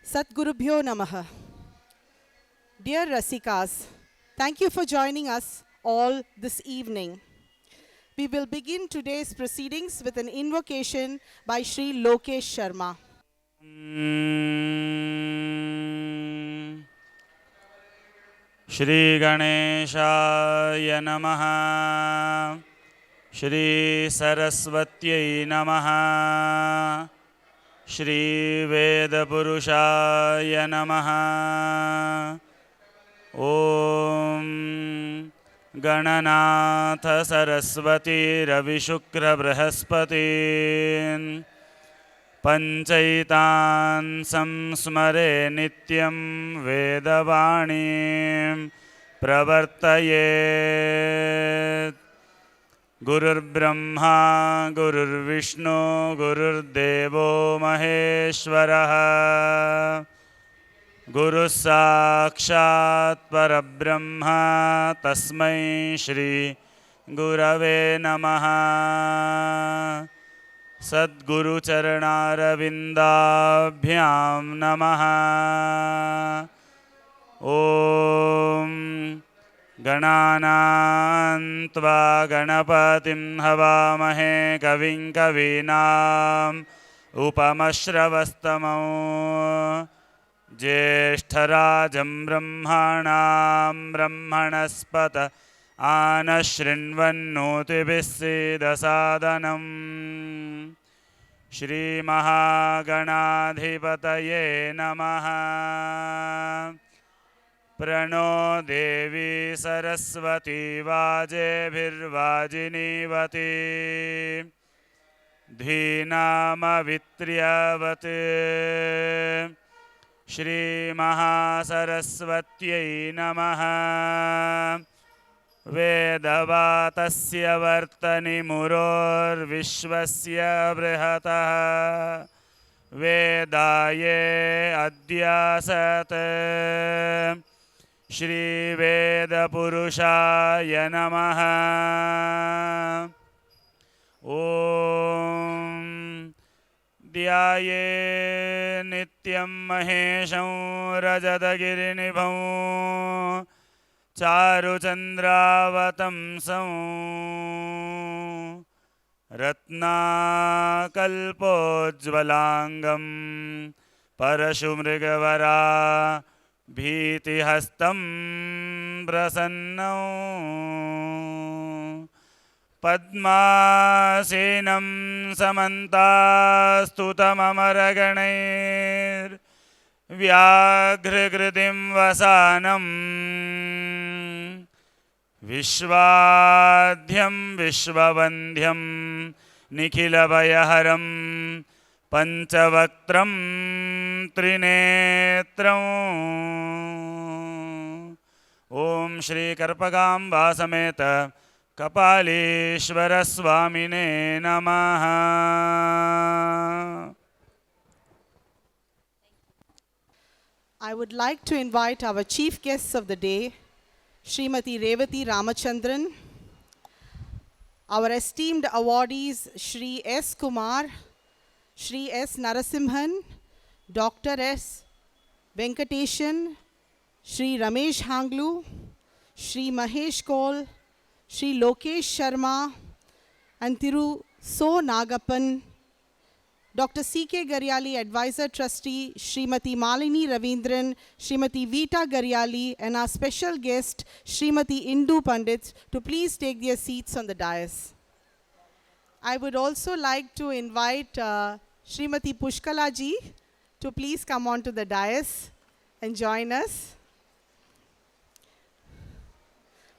Sadgurubhyo Namaha. Dear Rasikas, thank you for joining us all this evening. We will begin today's proceedings with an invocation by Sri Lokesh Sharma. Shri Ganeshaya Namaha. Shri Saraswatyai Namaha. Shri Vedapurushaya Namaha. Om Gananatha Saraswati Ravishukra Brahaspati Panchaitan Samsmare Nityam Vedavani Pravartayet Gurur Brahma Gurur Vishnu Gurur Devo Maheshwaraha Guru Sakshat Parabrahma Tasmai Shri Gurave Namaha Sadguru Charanarvindabhyam Namaha Om Gananam Tva Ganapatim Havamahe Kavim Kavinam Upamashravastamam Jeshtarajam Brahmanam Brahmanaspata Anashrinvannotibhissidasadanam Shri Mahaganadhipataye Namaha Prano Devi Saraswati Vajebhirvajinivati Dhinamavitriyavati Shri Mahasaraswatyai Namaha Vedavatasya Vartani Muror Vishwasya Brihataha Vedaye Adyasat Shri Vedapurushaya Namaha Om Dhyaye Nityam Mahesham Rajadagirinibham Charuchandravatamsam Ratnakalpojjvalangam Parashumrigavara Bhitihastam Prasannam Padmasenam Samantastutamamaraganir Vyaghritim Vasanam Vishwadhyam Vishwavandhyam Nikhilavyaharam Panchavaktram Trinetram Om Shri Karpagamba Sameta Kapaleshwara Swamine Namaha. I would like to invite our chief guests of the day, Srimati Revati Ramachandran, our esteemed awardees Shri S. Kumar, Shri S. Narasimhan, Dr. S. Venkateshan, Shri Ramesh Hanglu, Shri Mahesh Kaul, Shri Lokesh Sharma, and Thiru So Nagappan, Dr. C.K. Garyali, Advisor Trustee, Srimati Malini Ravindran, Srimati Vita Garyali, and our special guest, Srimati Indu Pandit, to please take their seats on the dais. I would also like to invite Srimati Pushkala ji to please come on to the dais and join us.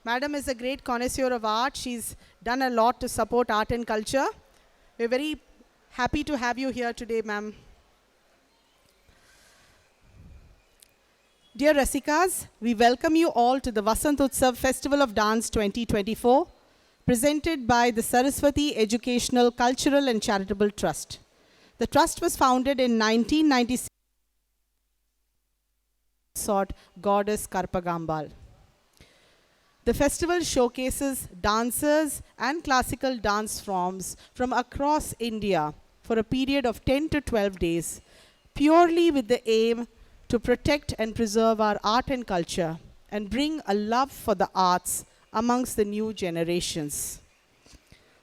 Madam is a great connoisseur of art. She's done a lot to support art and culture. We're very happy to have you here today, ma'am. Dear Rasikas, we welcome you all to the Vasant Utsav Festival of Dance 2024, presented by the Saraswati Educational, Cultural and Charitable Trust. The trust was founded in 1996 Goddess Karpagambal. The festival showcases dancers and classical dance forms from across India for a period of 10 to 12 days, purely with the aim to protect and preserve our art and culture and bring a love for the arts amongst the new generations.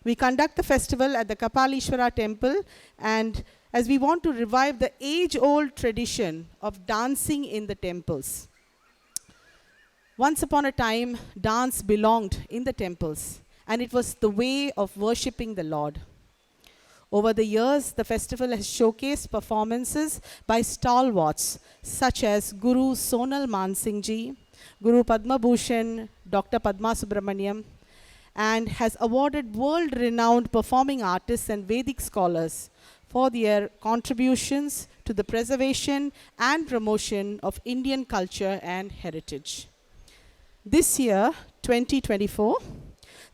We conduct the festival at the Kapalishwara temple, and as we want to revive the age-old tradition of dancing in the temples. Once upon a time, dance belonged in the temples, and it was the way of worshipping the Lord. Over the years, the festival has showcased performances by stalwarts such as Guru Sonal Mansingh Ji, Guru Padma Bhushan, Dr. Padma Subramaniam, and has awarded world-renowned performing artists and Vedic scholars for their contributions to the preservation and promotion of Indian culture and heritage. This year, 2024,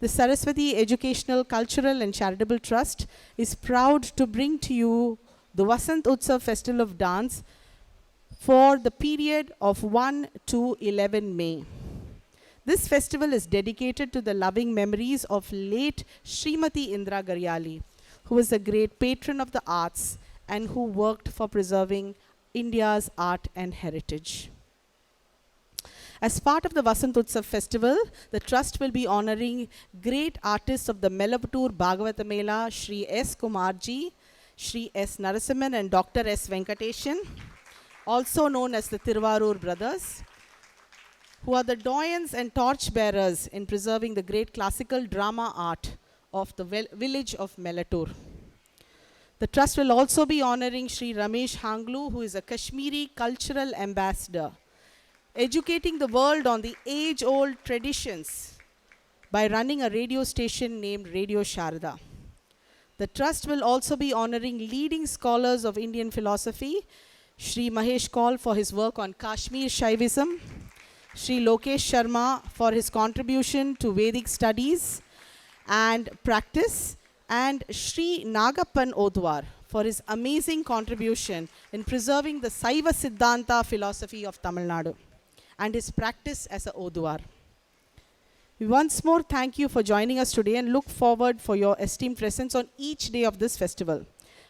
the Saraswati Educational, Cultural and Charitable Trust is proud to bring to you the Vasant Utsav Festival of Dance for the period of 1 to 11 May. This festival is dedicated to the loving memories of late Srimati Indra Garyali, who was a great patron of the arts and who worked for preserving India's art and heritage. As part of the Vasant Utsav festival, the Trust will be honoring great artists of the Melaputtur Bhagavata Mela, Shri S. Kumarji, Shri S. Narasimhan and Dr. S. Venkateshan, also known as the Tiruvarur brothers, who are the doyens and torchbearers in preserving the great classical drama art of the village of Melattur. The Trust will also be honoring Shri Ramesh Hanglu, who is a Kashmiri cultural ambassador, educating the world on the age-old traditions by running a radio station named Radio Sharda. The Trust will also be honoring leading scholars of Indian philosophy, Shri Mahesh Kaul for his work on Kashmir Shaivism, Shri Lokesh Sharma for his contribution to Vedic studies and practice, and Shri Nagappan Odwar for his amazing contribution in preserving the Saiva Siddhanta philosophy of Tamil Nadu and his practice as a Odwar. We once more thank you for joining us today and look forward for your esteemed presence on each day of this festival.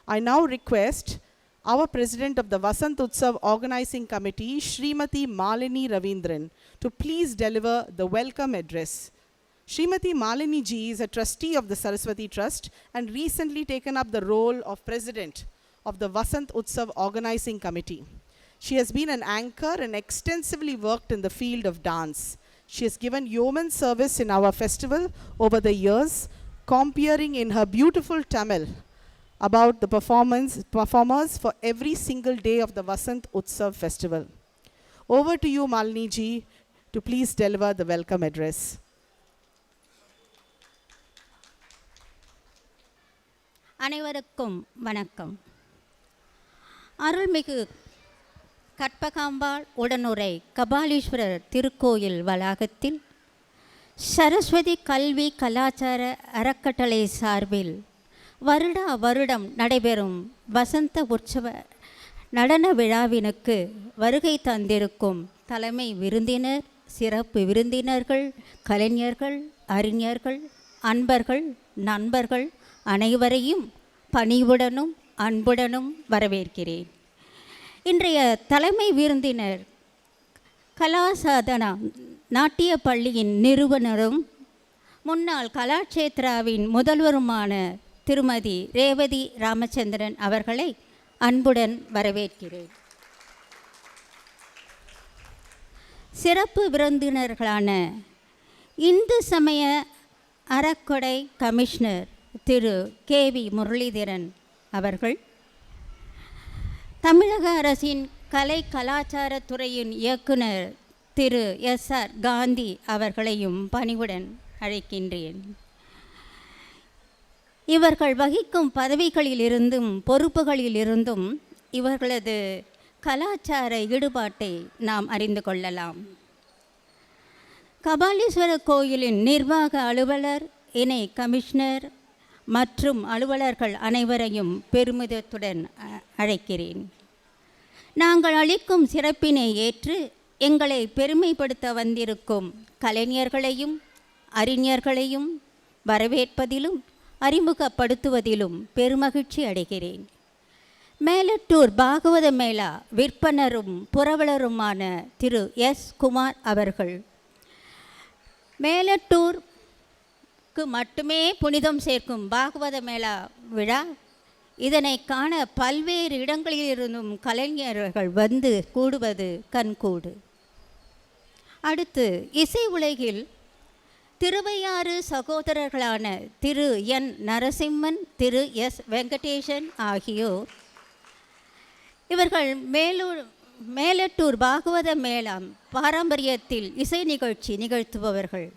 I now request our President of the Vasant Utsav Organizing Committee, Srimati Malini Ravindran, to please deliver the welcome address. Srimati Malini Ji is a trustee of the Saraswati Trust and recently taken up the role of President of the Vasant Utsav Organizing Committee. She has been an anchor and extensively worked in the field of dance. She has given yeoman service in our festival over the years, comparing in her beautiful Tamil about the performers for every single day of the Vasant Utsav festival. Over to you, Malini Ji, to please deliver the welcome address. அனைவருக்கும் வணக்கம். அருள்மிகு கற்பகாம்பாள் உடனுரை கபாலீஸ்வரர் திருக்கோயில் வளாகத்தில் சரஸ்வதி கல்வி கலாச்சார அறக்கட்டளை சார்பில் வருடம் நடைபெறும் வசந்த உற்சவ நடன விழாவினுக்கு வருகை தந்திருக்கும் தலைமை விருந்தினர், சிறப்பு விருந்தினர்கள், கலைஞர்கள், அறிஞர்கள், அன்பர்கள், நண்பர்கள் அனைவரையும் பணிவுடனும் அன்புடனும் வரவேற்கிறேன். இன்றைய தலைமை விருந்தினர் கலாசாதனா நாட்டிய பள்ளியின் நிறுவனரும் முன்னாள் கலாட்சேத்ராவின் முதல்வருமான திருமதி ரேவதி ராமச்சந்திரன் அவர்களை அன்புடன் வரவேற்கிறேன். சிறப்பு விருந்தினர்களான இந்து சமய அறக்கொடை கமிஷனர் திரு கே.வி. முரளிதரன் அவர்கள், தமிழக அரசின் கலை கலாச்சாரத்துறையின் இயக்குனர் திரு எஸ்.ஆர். காந்தி அவர்களையும் பணிவுடன் அழைக்கின்றேன். இவர்கள் வகிக்கும் பதவிகளிலிருந்தும் பொறுப்புகளிலிருந்தும் இவர்களது கலாச்சார ஈடுபாட்டை நாம் அறிந்து கொள்ளலாம். கபாலீஸ்வரர் கோயிலின் நிர்வாக அலுவலர், இணை கமிஷனர் மற்றும் அலுவலர்கள் அனைவரையும் பெருமிதத்துடன் அழைக்கிறேன். நாங்கள் அளிக்கும் சிறப்பினை ஏற்று எங்களை பெருமைப்படுத்த வந்திருக்கும் கலைஞர்களையும் அறிஞர்களையும் வரவேற்பதிலும் அறிமுகப்படுத்துவதிலும் பெருமகிழ்ச்சி அடைகிறேன். மேலட்டூர் பாகவத மேளா விற்பனரும் புரவலருமான திரு எஸ் குமார் அவர்கள் மேலட்டூருக்கு மட்டுமே புனிதம் சேர்க்கும் பாகவத மேளா விழா, இதனை காண பல்வேறு இடங்களிலிருந்தும் கலைஞர்கள் வந்து கூடுவது கண்கூடு. அடுத்து இசை உலகில் திருவையாறு சகோதரர்களான திரு என் நரசிம்மன், திரு எஸ் வெங்கடேசன் ஆகியோர் இவர்கள் மேலட்டூர் பாகவத மேளம் பாரம்பரியத்தில் இசை நிகழ்ச்சி நிகழ்த்துபவர்கள்.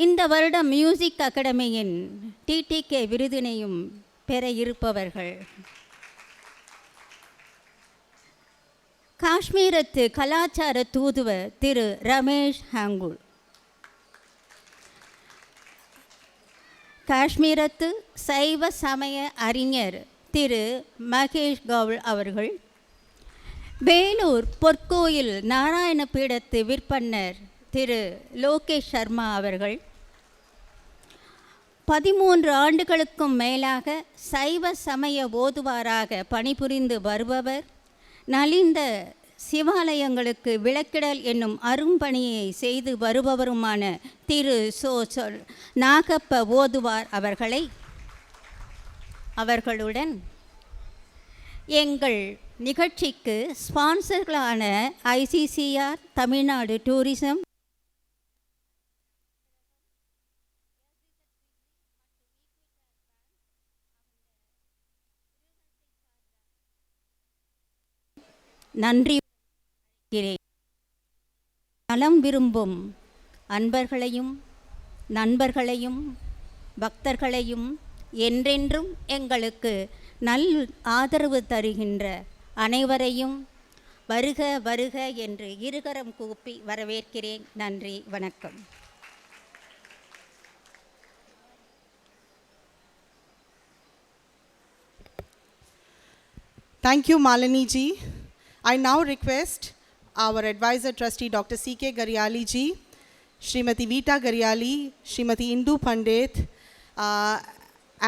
இந்த வருடம் மியூசிக் அகாடமியின் TTK விருதினையும் பெற இருப்பவர்கள். காஷ்மீரத்து கலாச்சார தூதுவர் திரு ரமேஷ் ஹாங்குல், காஷ்மீரத்து சைவ சமய அறிஞர் திரு மகேஷ் கவுல் அவர்கள், வேலூர் பொற்கோயில் நாராயண பீடத்து விற்பன்னர் திரு லோகேஷ் சர்மா அவர்கள், 13 ஆண்டுகளுக்கும் மேலாக சைவ சமய ஓதுவாராக பணிபுரிந்து வருபவர், நலிந்த சிவாலயங்களுக்கு விளக்கிடல் என்னும் அரும்பணியை செய்து வருபவருமான திரு நாகப்ப ஓதுவார் அவர்களுடன் எங்கள் நிகழ்ச்சிக்கு ஸ்பான்சர்களான ICCR, தமிழ்நாடு டூரிசம், நன்றி. நலம் விரும்பும் அன்பர்களையும் நண்பர்களையும் பக்தர்களையும் என்றென்றும் எங்களுக்கு நல் ஆதரவு தருகின்ற அனைவரையும் வருக வருக என்று இருகரம் கூப்பி வரவேற்கிறேன். நன்றி, வணக்கம். Thank you, Malini ji. I now request our advisor trustee Dr. C.K. Garyali ji, Srimati Vita Garyali, Srimati Indu Pandit,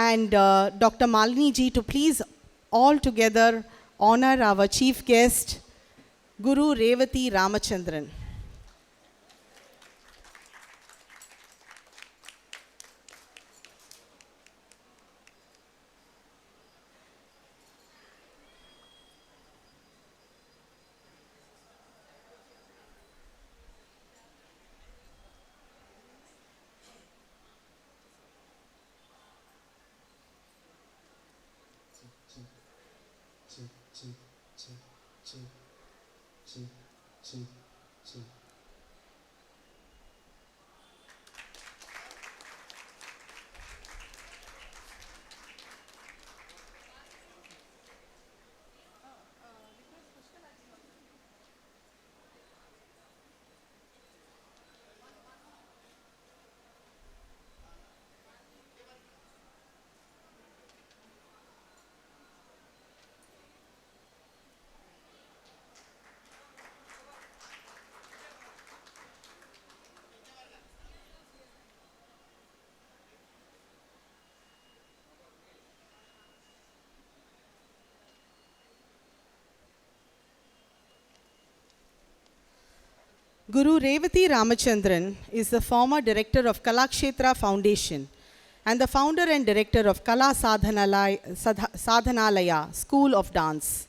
and Dr. Malini ji to please all together honor our chief guest, Guru Revathi Ramachandran. Guru Revathi Ramachandran is the former director of Kalakshetra Foundation and the founder and director of Kala Sadhanalaya School of Dance.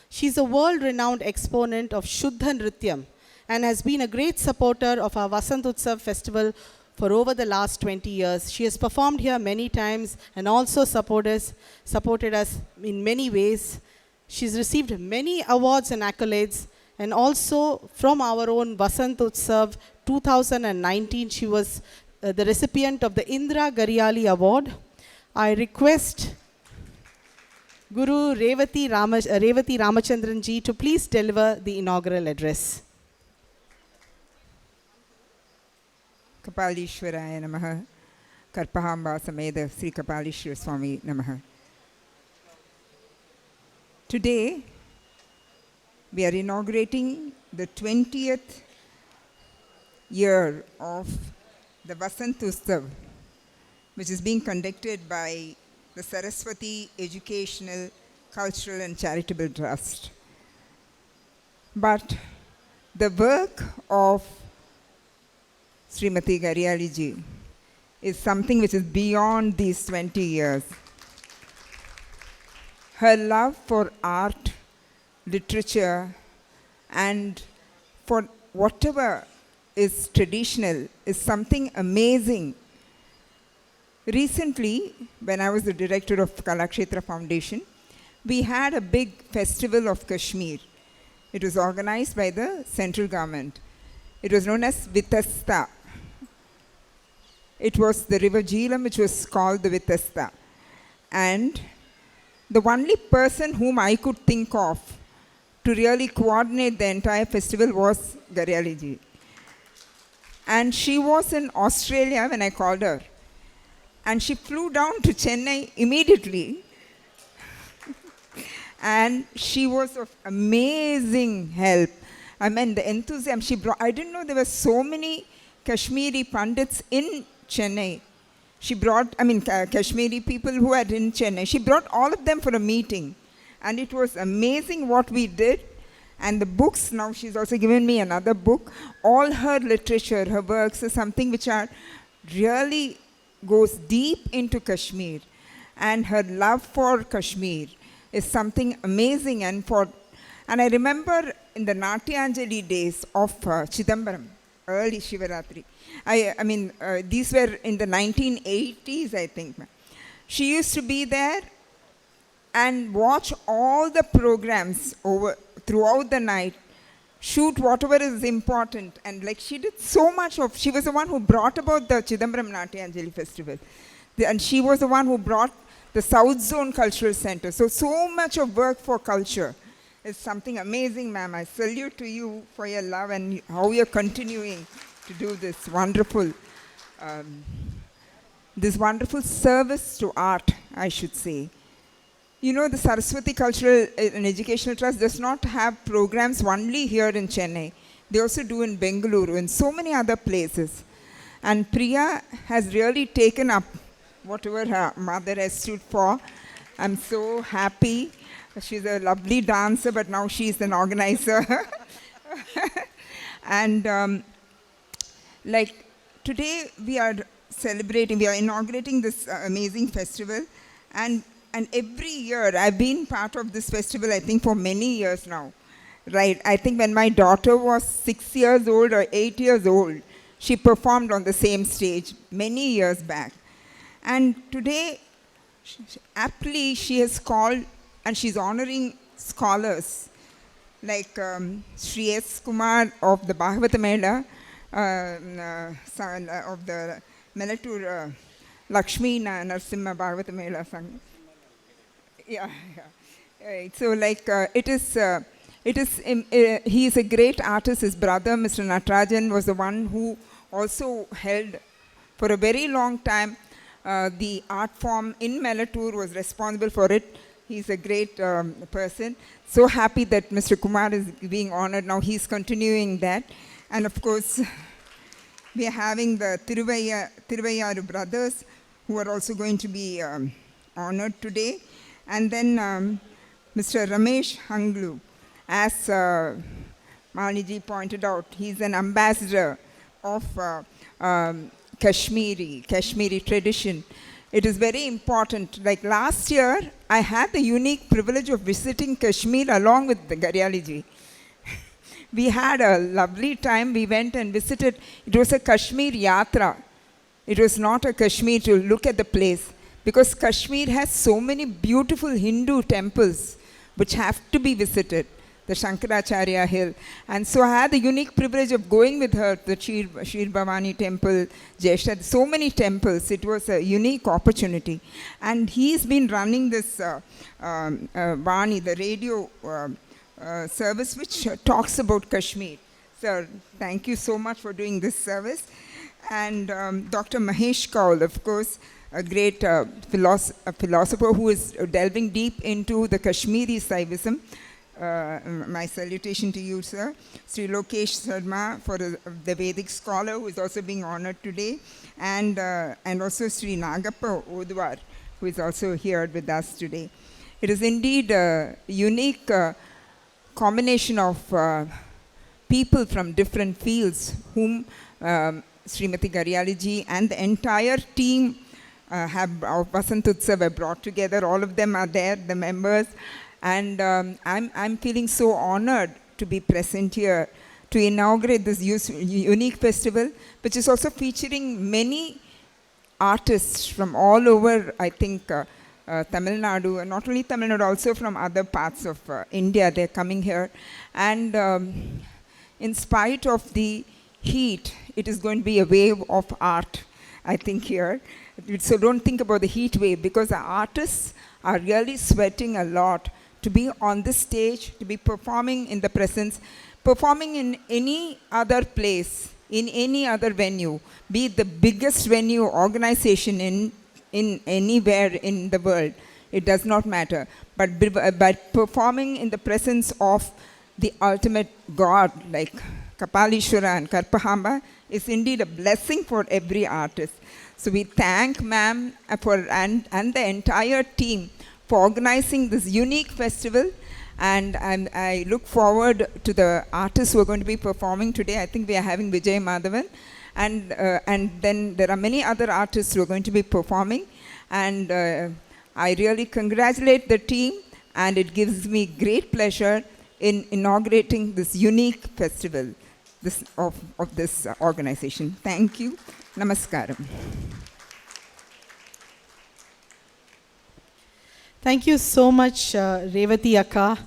She is a world-renowned exponent of Shuddha Nrityam and has been a great supporter of our Vasant Utsav festival for over the last 20 years. She has performed here many times and also supported us in many ways. She's received many awards and accolades, and also from our own Vasant Utsav 2019, she was the recipient of the Indra Garyali Award. I request Guru Revathi Ramachandran ji to please deliver the inaugural address. Kapalishwaraya Namaha. Karpahamba Sameda Sri Kapalishwara Swami Namaha. Today, we are inaugurating the 20th year of the Vasant Utsav, which is being conducted by the Saraswati Educational Cultural and Charitable Trust. But the work of Srimati Garyali ji is something which is beyond these 20 years. Her love for art, literature, and for whatever is traditional is something amazing. Recently, when I was the director of Kalakshetra Foundation, we had a big festival of Kashmir. It was organized by the central government. It was known as Vitasta. It was the river Jhelum which was called the Vitasta. And the only person whom I could think of to really coordinate the entire festival was Garyali ji. And she was in Australia when I called her. And she flew down to Chennai immediately. And she was of amazing help. I mean, the enthusiasm she brought. I didn't know there were so many Kashmiri Pandits in Chennai. She brought, Kashmiri people who are in Chennai. She brought all of them for a meeting. And it was amazing what we did. And the books, now she's also given me another book. All her literature, her works is something which are really goes deep into Kashmir. And her love for Kashmir is something amazing. And I remember in the Natyanjali days of Chidambaram, early Shivaratri. These were in the 1980s, I think. She used to be there and watch all the programs throughout the night, shoot whatever is important. And like she did so much she was the one who brought about the Chidambaram Natyanjali festival. And she was the one who brought the South Zone Cultural Center. So much of work for culture is something amazing, ma'am. I salute to you for your love and how you're continuing to do this wonderful service to art, I should say. You know, the Saraswati Cultural and Educational Trust does not have programs only here in Chennai. They also do in Bengaluru and so many other places. And Priya has really taken up whatever her mother has stood for. I'm so happy. She's a lovely dancer, but now she's an organizer. And today we are inaugurating this amazing festival. And every year, I've been part of this festival, I think, for many years now. Right, I think when my daughter was 6 years old or 8 years old, she performed on the same stage many years back. And today, aptly, she has called and she's honoring scholars like Sri S. Kumar of the Bhagavata Mela, of the Melatur Lakshmi Narasimha Bhagavata Mela Sangha. Yeah. So he is a great artist. His brother, Mr. Natarajan, was the one who also held for a very long time the art form in Melatur, was responsible for it. He's a great person. So happy that Mr. Kumar is being honored. Now he's continuing that. And of course, we are having the Thiruvayaru brothers who are also going to be honored today. And then Mr. Ramesh Hanglu, as Maliji pointed out, he's an ambassador of Kashmiri tradition. It is very important. Like last year, I had the unique privilege of visiting Kashmir along with the Garyali ji. We had a lovely time. We went and visited. It was a Kashmir Yatra. It was not a Kashmir to look at the place. Because Kashmir has so many beautiful Hindu temples which have to be visited, the Shankaracharya Hill. And so I had the unique privilege of going with her to the Shir Bhavani temple, Jesha, so many temples. It was a unique opportunity. And he's been running this Vani, the radio service which talks about Kashmir. Sir, thank you so much for doing this service. And Dr. Mahesh Kaul, of course, a great philosopher who is delving deep into the Kashmiri Saivism. My salutation to you, sir. Sri Lokesh Sharma, for the Vedic scholar who is also being honored today. And also Sri Nagappa Odwar, who is also here with us today. It is indeed a unique combination of people from different fields whom Srimati Garyali ji and the entire team of Vasant Utsav have brought together. All of them are there, the members. And I'm feeling so honored to be present here to inaugurate this unique festival, which is also featuring many artists from all over, I think, Tamil Nadu, not only Tamil Nadu, also from other parts of India. They're coming here. And in spite of the heat, it is going to be a wave of art, I think, here. So don't think about the heat wave, because the artists are really sweating a lot to be on this stage, to be performing in the presence, performing in any other place, in any other venue, be it the biggest venue organization in anywhere in the world, it does not matter. But by performing in the presence of the ultimate God, like Kapalishwara and Karpahamba, is indeed a blessing for every artist. So we thank ma'am and the entire team for organizing this unique festival. And I look forward to the artists who are going to be performing today. I think we are having Vijay Madhavan. And then there are many other artists who are going to be performing. And I really congratulate the team. And it gives me great pleasure in inaugurating this unique festival of this organization. Thank you. Namaskaram. Thank you so much, Revati Akka.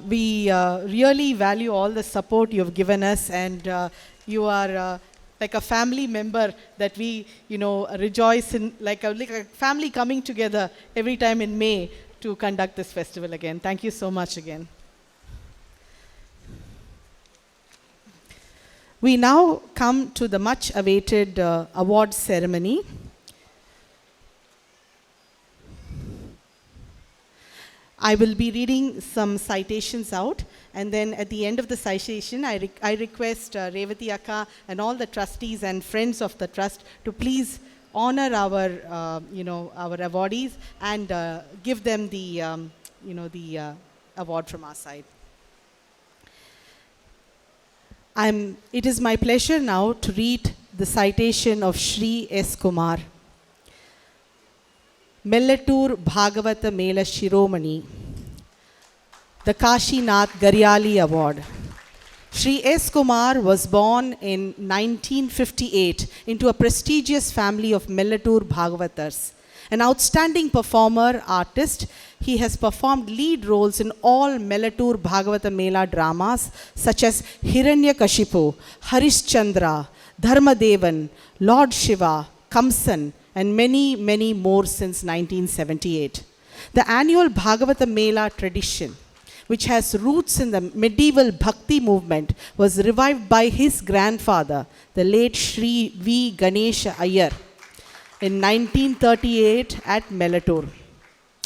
We really value all the support you've given us, and you are like a family member that we, rejoice in, like a family coming together every time in May to conduct this festival again. Thank you so much again. We now come to the much awaited award ceremony. I will be reading some citations out, and then at the end of the citation, I request Revati Akka and all the trustees and friends of the trust to please honor our, our awardees and give them the, the award from our side. It is my pleasure now to read the citation of Shri S. Kumar. Mellatur Bhagavata Mela Shiromani, the Kashinath Garyali Award. Shri S. Kumar was born in 1958 into a prestigious family of Mellatur Bhagavatars. An outstanding performer, artist, he has performed lead roles in all Mellatur Bhagavata Mela dramas such as Hiranyakashipu, Harishchandra, Dharmadevan, Lord Shiva, Kamsan, and many, many more since 1978. The annual Bhagavata Mela tradition, which has roots in the medieval Bhakti movement, was revived by his grandfather, the late Shri V. Ganesha Iyer, in 1938 at Mellatur.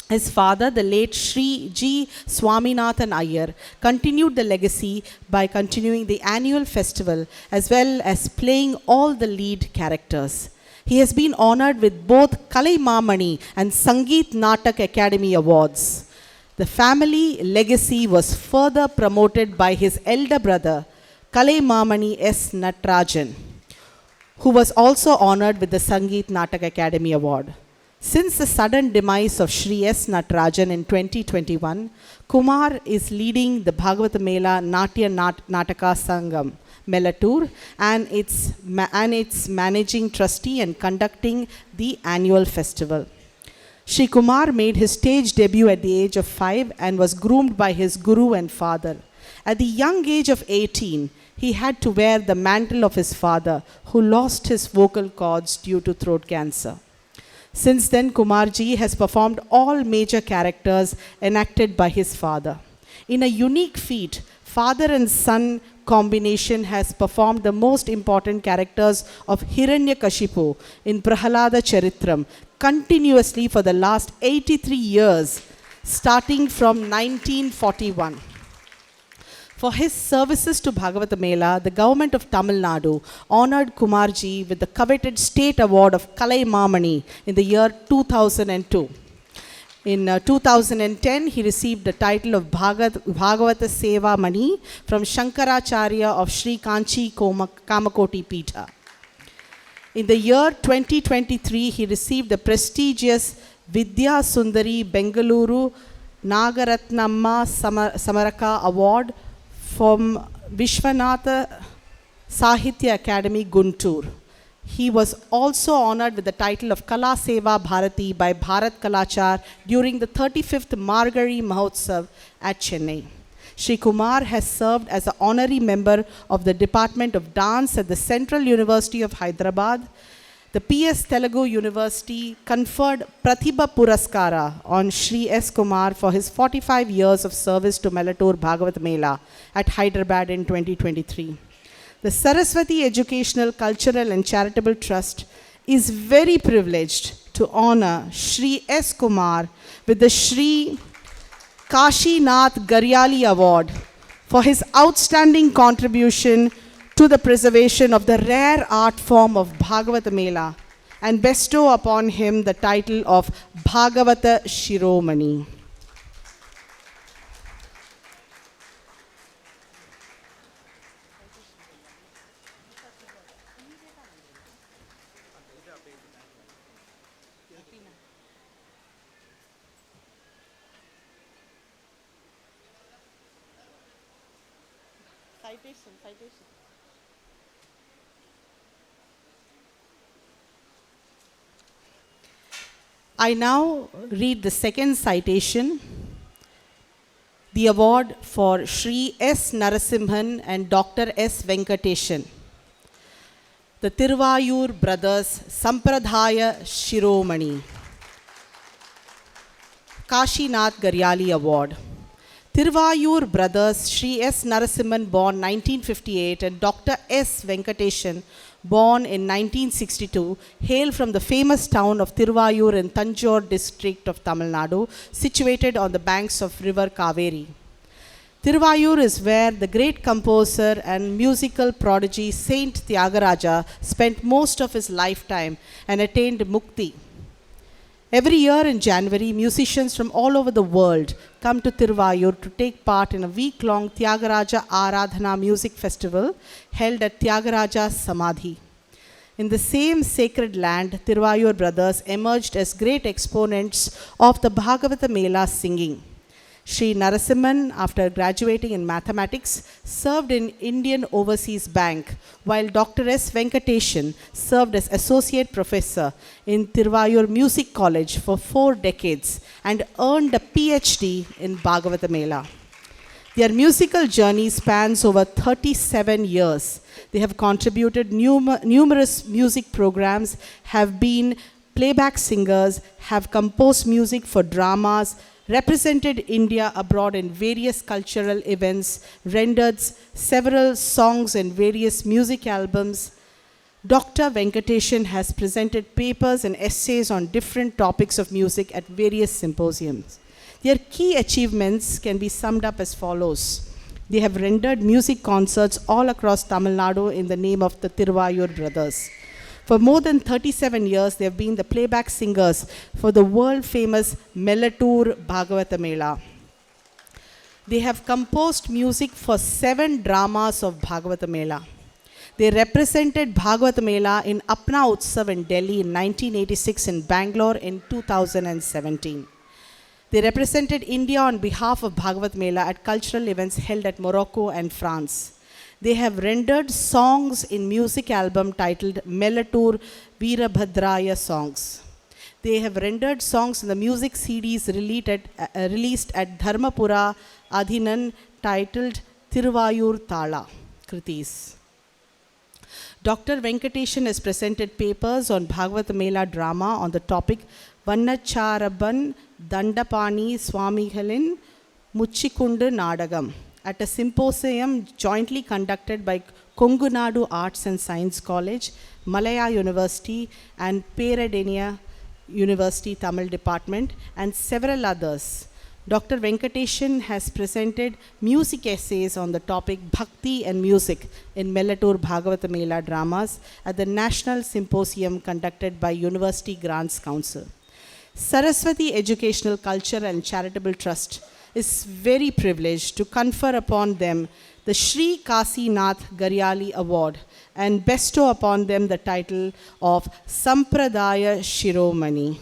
His father, the late Shri G. Swaminathan Iyer, continued the legacy by continuing the annual festival as well as playing all the lead characters. He has been honored with both Kalaimamani and Sangeet Natak Academy Awards. The family legacy was further promoted by his elder brother, Kalaimamani S. Natarajan, who was also honored with the Sangeet Natak Academy Award. Since the sudden demise of Shri S. Natarajan in 2021, Kumar is leading the Bhagavata Mela Natya Nataka Sangam, Mellatur, and its managing trustee and conducting the annual festival. Shri Kumar made his stage debut at the age of 5 and was groomed by his guru and father. At the young age of 18, he had to wear the mantle of his father, who lost his vocal cords due to throat cancer. Since then, Kumarji has performed all major characters enacted by his father. In a unique feat, father and son combination has performed the most important characters of Hiranyakashipu in Prahalada Charitram continuously for the last 83 years, starting from 1941. For his services to Bhagavata Mela, the government of Tamil Nadu honored Kumarji with the coveted state award of Kalaimamani in the year 2002. In 2010, he received the title of Bhagavata Seva Mani from Shankaracharya of Sri Kanchi Kamakoti Peetha. In the year 2023, he received the prestigious Vidya Sundari Bengaluru Nagaratnamma Samaraka Award from Vishwanatha Sahitya Academy, Guntur. He was also honored with the title of Kala Seva Bharati by Bharat Kalachar during the 35th Margari Mahotsav at Chennai. Shri Kumar has served as an honorary member of the Department of Dance at the Central University of Hyderabad. The PS Telugu University conferred Pratibha Puraskara on Shri S. Kumar for his 45 years of service to Melatur Bhagavat Mela at Hyderabad in 2023. The Saraswati Educational, Cultural and Charitable Trust is very privileged to honor Shri S. Kumar with the Shri Kashinath Garyali Award for his outstanding contribution to the preservation of the rare art form of Bhagavata Mela and bestow upon him the title of Bhagavata Shiromani. I now read the second citation. The award for Shri S. Narasimhan and Dr. S. Venkateshan. The Tiruvayur Brothers Sampradaya Shiromani Kashinath Garyali Award. Tiruvayur Brothers Shri S. Narasimhan born 1958 and Dr. S. Venkateshan born in 1962 hail from the famous town of Tiruvayur in Tanjore district of Tamil Nadu, situated on the banks of river Kaveri. Tiruvayur is where the great composer and musical prodigy Saint Tyagaraja spent most of his lifetime and attained mukti. Every year in January, musicians from all over the world come to Tiruvayur to take part in a week-long Tyagaraja Aradhana music festival held at Tyagaraja Samadhi. In the same sacred land, Tiruvayur brothers emerged as great exponents of the Bhagavata Mela singing. Shri Narasimhan, after graduating in mathematics, served in Indian Overseas Bank, while Dr. S. Venkateshan served as associate professor in Tiruvayur Music College for 4 decades and earned a PhD in Bhagavata Mela. Their musical journey spans over 37 years. They have contributed numerous music programs, have been playback singers, have composed music for dramas, represented India abroad in various cultural events, rendered several songs and various music albums. Dr. Venkateshan has presented papers and essays on different topics of music at various symposiums. Their key achievements can be summed up as follows. They have rendered music concerts all across Tamil Nadu in the name of the Tiruvayur brothers. For more than 37 years, they have been the playback singers for the world-famous Melatur Bhagavata Mela. They have composed music for 7 dramas of Bhagavata Mela. They represented Bhagavata Mela in Apna Utsav in Delhi in 1986 and Bangalore in 2017. They represented India on behalf of Bhagavat Mela at cultural events held at Morocco and France. They have rendered songs in music album titled Melatur Veerabhadraya Songs. They have rendered songs in the music CDs released at Dharmapura Adhinan titled Tiruvayur Thala Kritis. Dr. Venkateshan has presented papers on Bhagavata Mela drama on the topic Vannacharaban Dandapani Swamigalin Muchikundu Nadagam at a symposium jointly conducted by Kongunadu Arts and Science College, Malaya University and Peradeniya University Tamil Department and several others. Dr. Venkateshan has presented music essays on the topic Bhakti and Music in Melatur Bhagavata Mela dramas at the National Symposium conducted by University Grants Council. Saraswati Educational Culture and Charitable Trust is very privileged to confer upon them the Sri Kasinath Garyali Award and bestow upon them the title of Sampradaya Shiromani.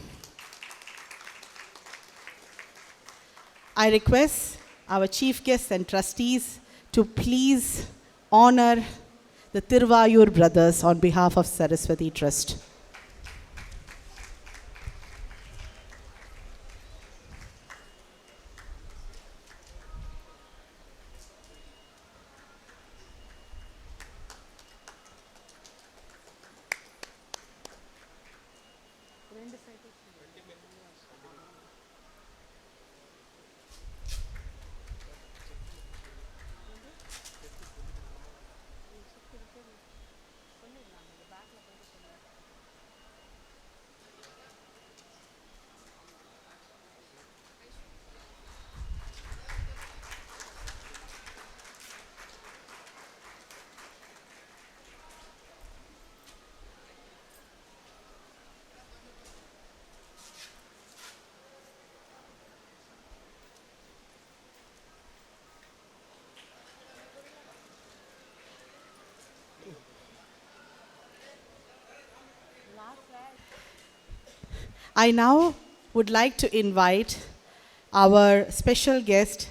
I request our chief guests and trustees to please honor the Tiruvayur brothers on behalf of Saraswati Trust. I now would like to invite our special guest,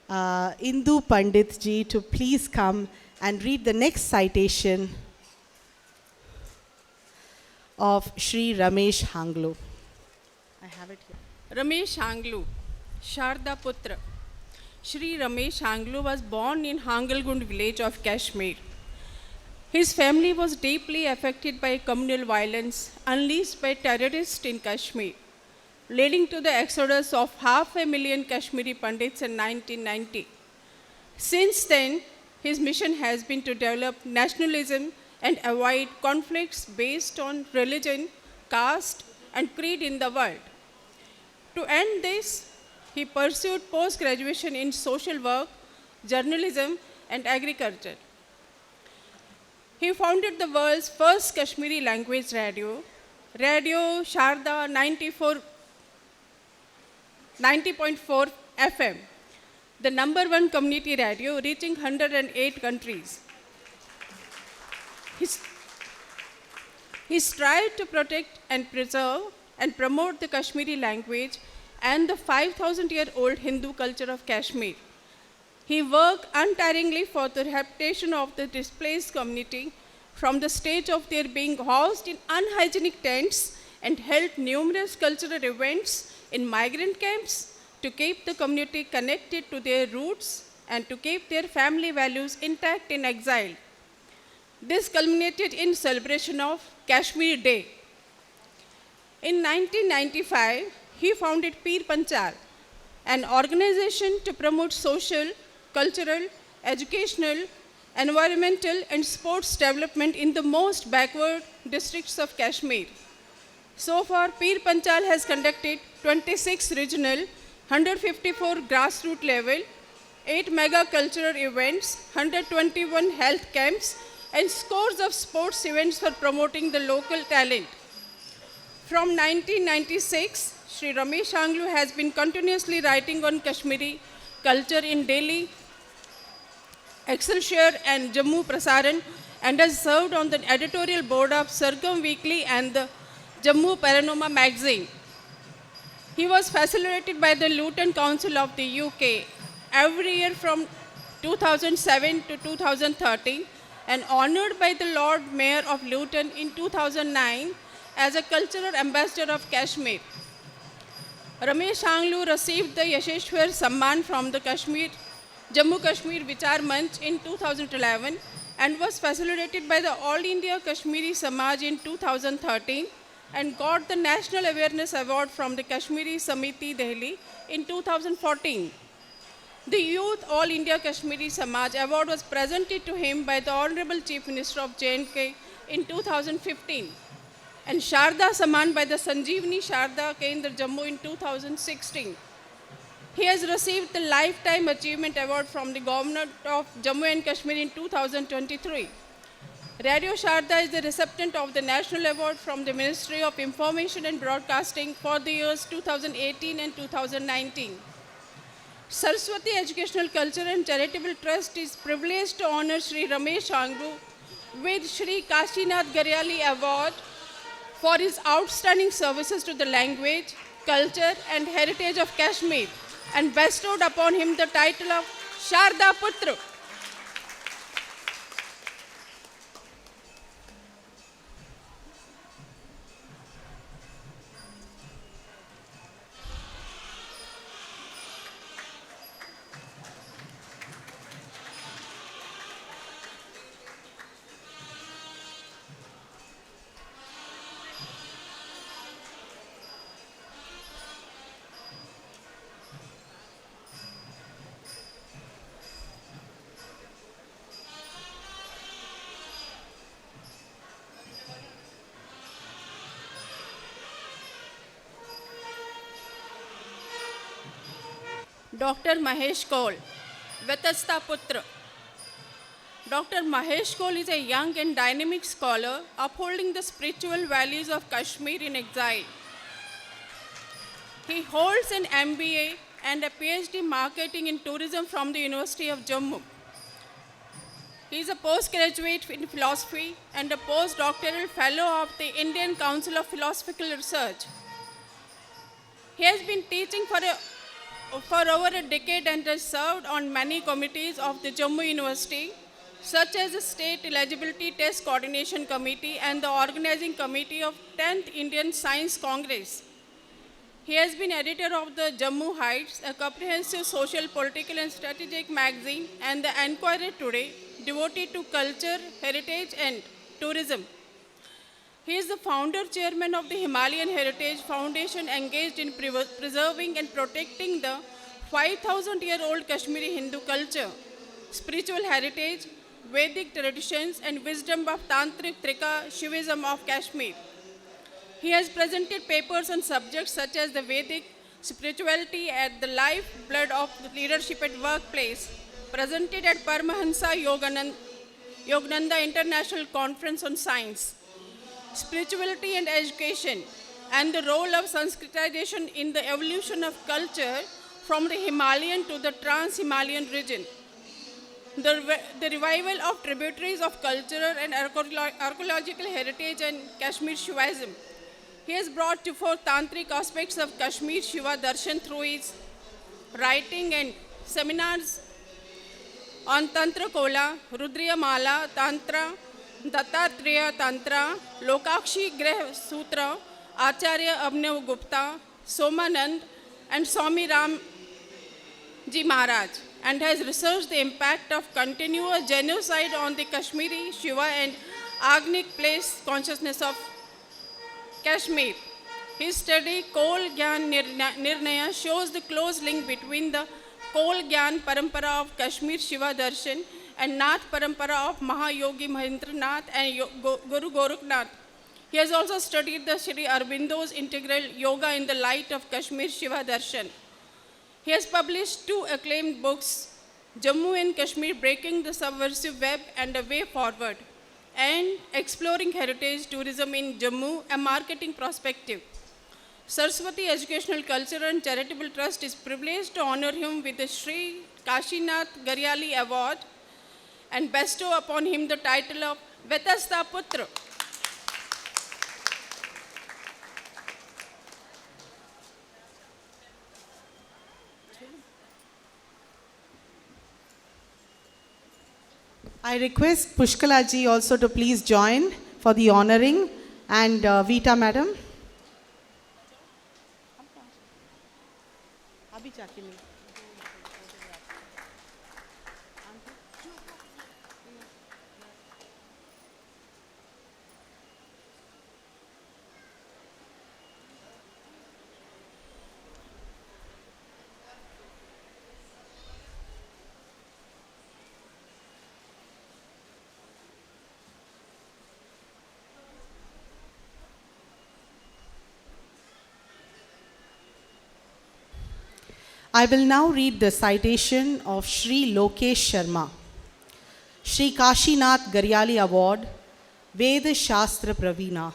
Indu Pandit ji, to please come and read the next citation of Shri Ramesh Hanglu. I have it here. Ramesh Hanglu, Sharda Putra. Shri Ramesh Hanglu was born in Hangalgund village of Kashmir. His family was deeply affected by communal violence unleashed by terrorists in Kashmir, leading to the exodus of 500,000 Kashmiri Pandits in 1990. Since then, his mission has been to develop nationalism and avoid conflicts based on religion, caste, and creed in the world. To end this, he pursued post-graduation in social work, journalism, and agriculture. He founded the world's first Kashmiri language radio, Radio Sharda 90.4 FM, the #1 community radio reaching 108 countries. He strived to protect and preserve and promote the Kashmiri language and the 5,000-year-old Hindu culture of Kashmir. He worked untiringly for the rehabilitation of the displaced community from the stage of their being housed in unhygienic tents and held numerous cultural events in migrant camps to keep the community connected to their roots and to keep their family values intact in exile. This culminated in celebration of Kashmir Day. In 1995, he founded Peer Panchal, an organization to promote social, cultural, educational, environmental, and sports development in the most backward districts of Kashmir. So far, Peer Panchal has conducted 26 regional, 154 grassroots level, 8 mega cultural events, 121 health camps, and scores of sports events for promoting the local talent. From 1996, Sri Ramesh Hanglu has been continuously writing on Kashmiri culture in Delhi, Excelsior and Jammu Prasaran, and has served on the editorial board of Sargam Weekly and the Jammu Panorama magazine. He was facilitated by the Luton Council of the UK every year from 2007 to 2013 and honoured by the Lord Mayor of Luton in 2009 as a cultural ambassador of Kashmir. Ramesh Hanglu received the Yasheshwar Samman from the Jammu Kashmir Vichar Manch in 2011 and was facilitated by the All India Kashmiri Samaj in 2013 and got the National Awareness Award from the Kashmiri Samiti Delhi in 2014. The Youth All India Kashmiri Samaj Award was presented to him by the Honorable Chief Minister of J&K in 2015 and Sharda Samman by the Sanjeevani Sharda Kendra Jammu in 2016. He has received the Lifetime Achievement Award from the Government of Jammu and Kashmir in 2023. Radio Sharda is the recipient of the National Award from the Ministry of Information and Broadcasting for the years 2018 and 2019. Saraswati Educational Culture and Charitable Trust is privileged to honor Sri Ramesh Angru with Sri Kashinath Garyali Award for his outstanding services to the language, culture and heritage of Kashmir and bestowed upon him the title of Sharda Putra. Dr. Mahesh Kaul, Vetasta Putra. Dr. Mahesh Kaul is a young and dynamic scholar upholding the spiritual values of Kashmir in exile. He holds an MBA and a PhD marketing in tourism from the University of Jammu. He is a postgraduate in philosophy and a postdoctoral fellow of the Indian Council of Philosophical Research. He has been teaching for over a decade and has served on many committees of the Jammu University, such as the State Eligibility Test Coordination Committee and the Organizing Committee of 10th Indian Science Congress. He has been editor of the Jammu Heights, a comprehensive social, political and strategic magazine, and the Enquirer Today, devoted to culture, heritage and tourism. He is the founder chairman of the Himalayan Heritage Foundation engaged in preserving and protecting the 5,000-year-old Kashmiri Hindu culture, spiritual heritage, Vedic traditions and wisdom of Tantric Trika Shivism of Kashmir. He has presented papers on subjects such as the Vedic spirituality at the lifeblood of the leadership at workplace, presented at Paramahansa Yogananda International Conference on Science, spirituality and education, and the role of Sanskritization in the evolution of culture from the Himalayan to the trans-Himalayan region, the revival of tributaries of cultural and archaeological heritage and Kashmir Shivaism. He has brought to forth tantric aspects of Kashmir Shiva Darshan through his writing and seminars on Tantra Kola, Rudriya Mala, Tantra, Dattatreya Tantra, Lokakshi Greh Sutra, Acharya Abhinav Gupta, Somanand, and Swami Ram Ji Maharaj, and has researched the impact of continuous genocide on the Kashmiri Shiva and Agnik place consciousness of Kashmir. His study, Kol Gyan Nirnaya, shows the close link between the Kol Gyan Parampara of Kashmir Shiva Darshan and Nath Parampara of Mahayogi Mahendranath and Guru Gorakhnath. He has also studied the Sri Aurobindo's integral yoga in the light of Kashmir Shiva Darshan. He has published 2 acclaimed books, Jammu and Kashmir Breaking the Subversive Web and A Way Forward, and Exploring Heritage Tourism in Jammu, a Marketing Perspective. Saraswati Educational Culture and Charitable Trust is privileged to honor him with the Sri Kashinath Garyali Award and bestow upon him the title of Vetasta Putra. I request Pushkala ji also to please join for the honoring, and Vita madam. I will now read the citation of Sri Lokesh Sharma. Sri Kashinath Garyali Award Veda Shastra Pravina.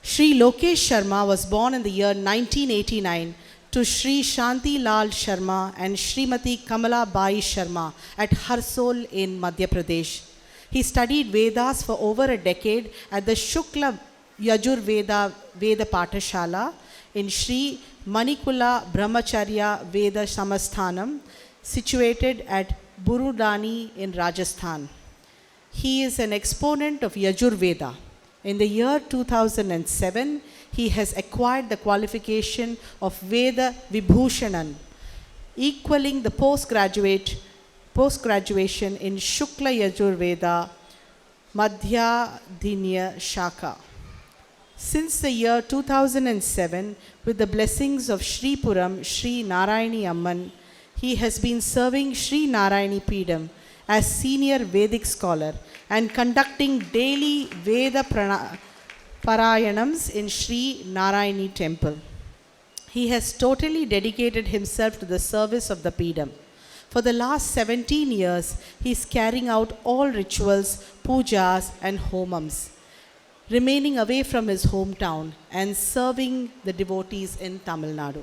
Sri Lokesh Sharma was born in the year 1989 to Sri Shanti Lal Sharma and Srimati Kamala Bai Sharma at Harsol in Madhya Pradesh. He studied Vedas for over a decade at the Shukla Yajur Veda Patashala in Sri Manikula Brahmacharya Veda Samasthanam, situated at Burudani in Rajasthan. He is an exponent of Yajur Veda. In the year 2007, he has acquired the qualification of Veda Vibhushanan, equaling the postgraduation in Shukla Yajur Veda Madhyadhinya Shaka. Since the year 2007, with the blessings of Sri Puram Sri Narayani Amman, he has been serving Sri Narayani Peedam as senior Vedic scholar and conducting daily Veda Parayanams in Sri Narayani temple. He has totally dedicated himself to the service of the Peedam. For the last 17 years, he is carrying out all rituals, pujas and homams, remaining away from his hometown and serving the devotees in Tamil Nadu.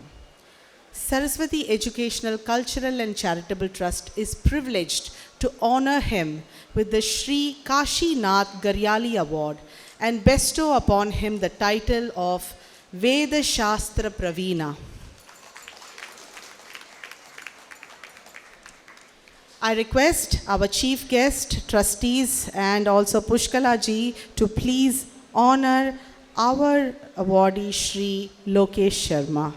Saraswati Educational, Cultural and Charitable Trust is privileged to honor him with the Sri Kashi Nath Garyali Award and bestow upon him the title of Veda Shastra Pravina. I request our chief guest, trustees and also Pushkala ji to please honor our awardee Sri Lokesh Sharma.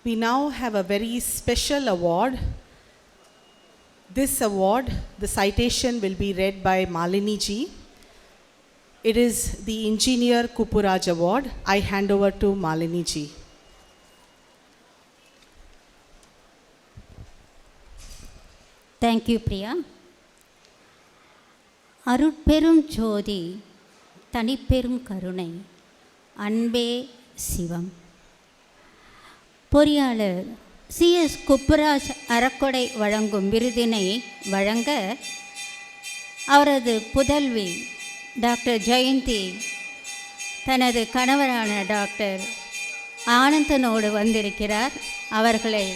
We now have a very special award. This award, the citation will be read by Malini ji. It is the Engineer Kupuraj Award. I hand over to Malini ji. Thank you, Priya. அருட்பெரும் ஜோதி தனிப்பெரும் கருணை அன்பே சிவம். பொறியாளர் CS Kuppuraj அறக்கொடை வழங்கும் விருதினை வழங்க அவரது புதல்வி டாக்டர் ஜெயந்தி தனது கணவரான டாக்டர் ஆனந்தனோடு வந்திருக்கிறார். அவர்களை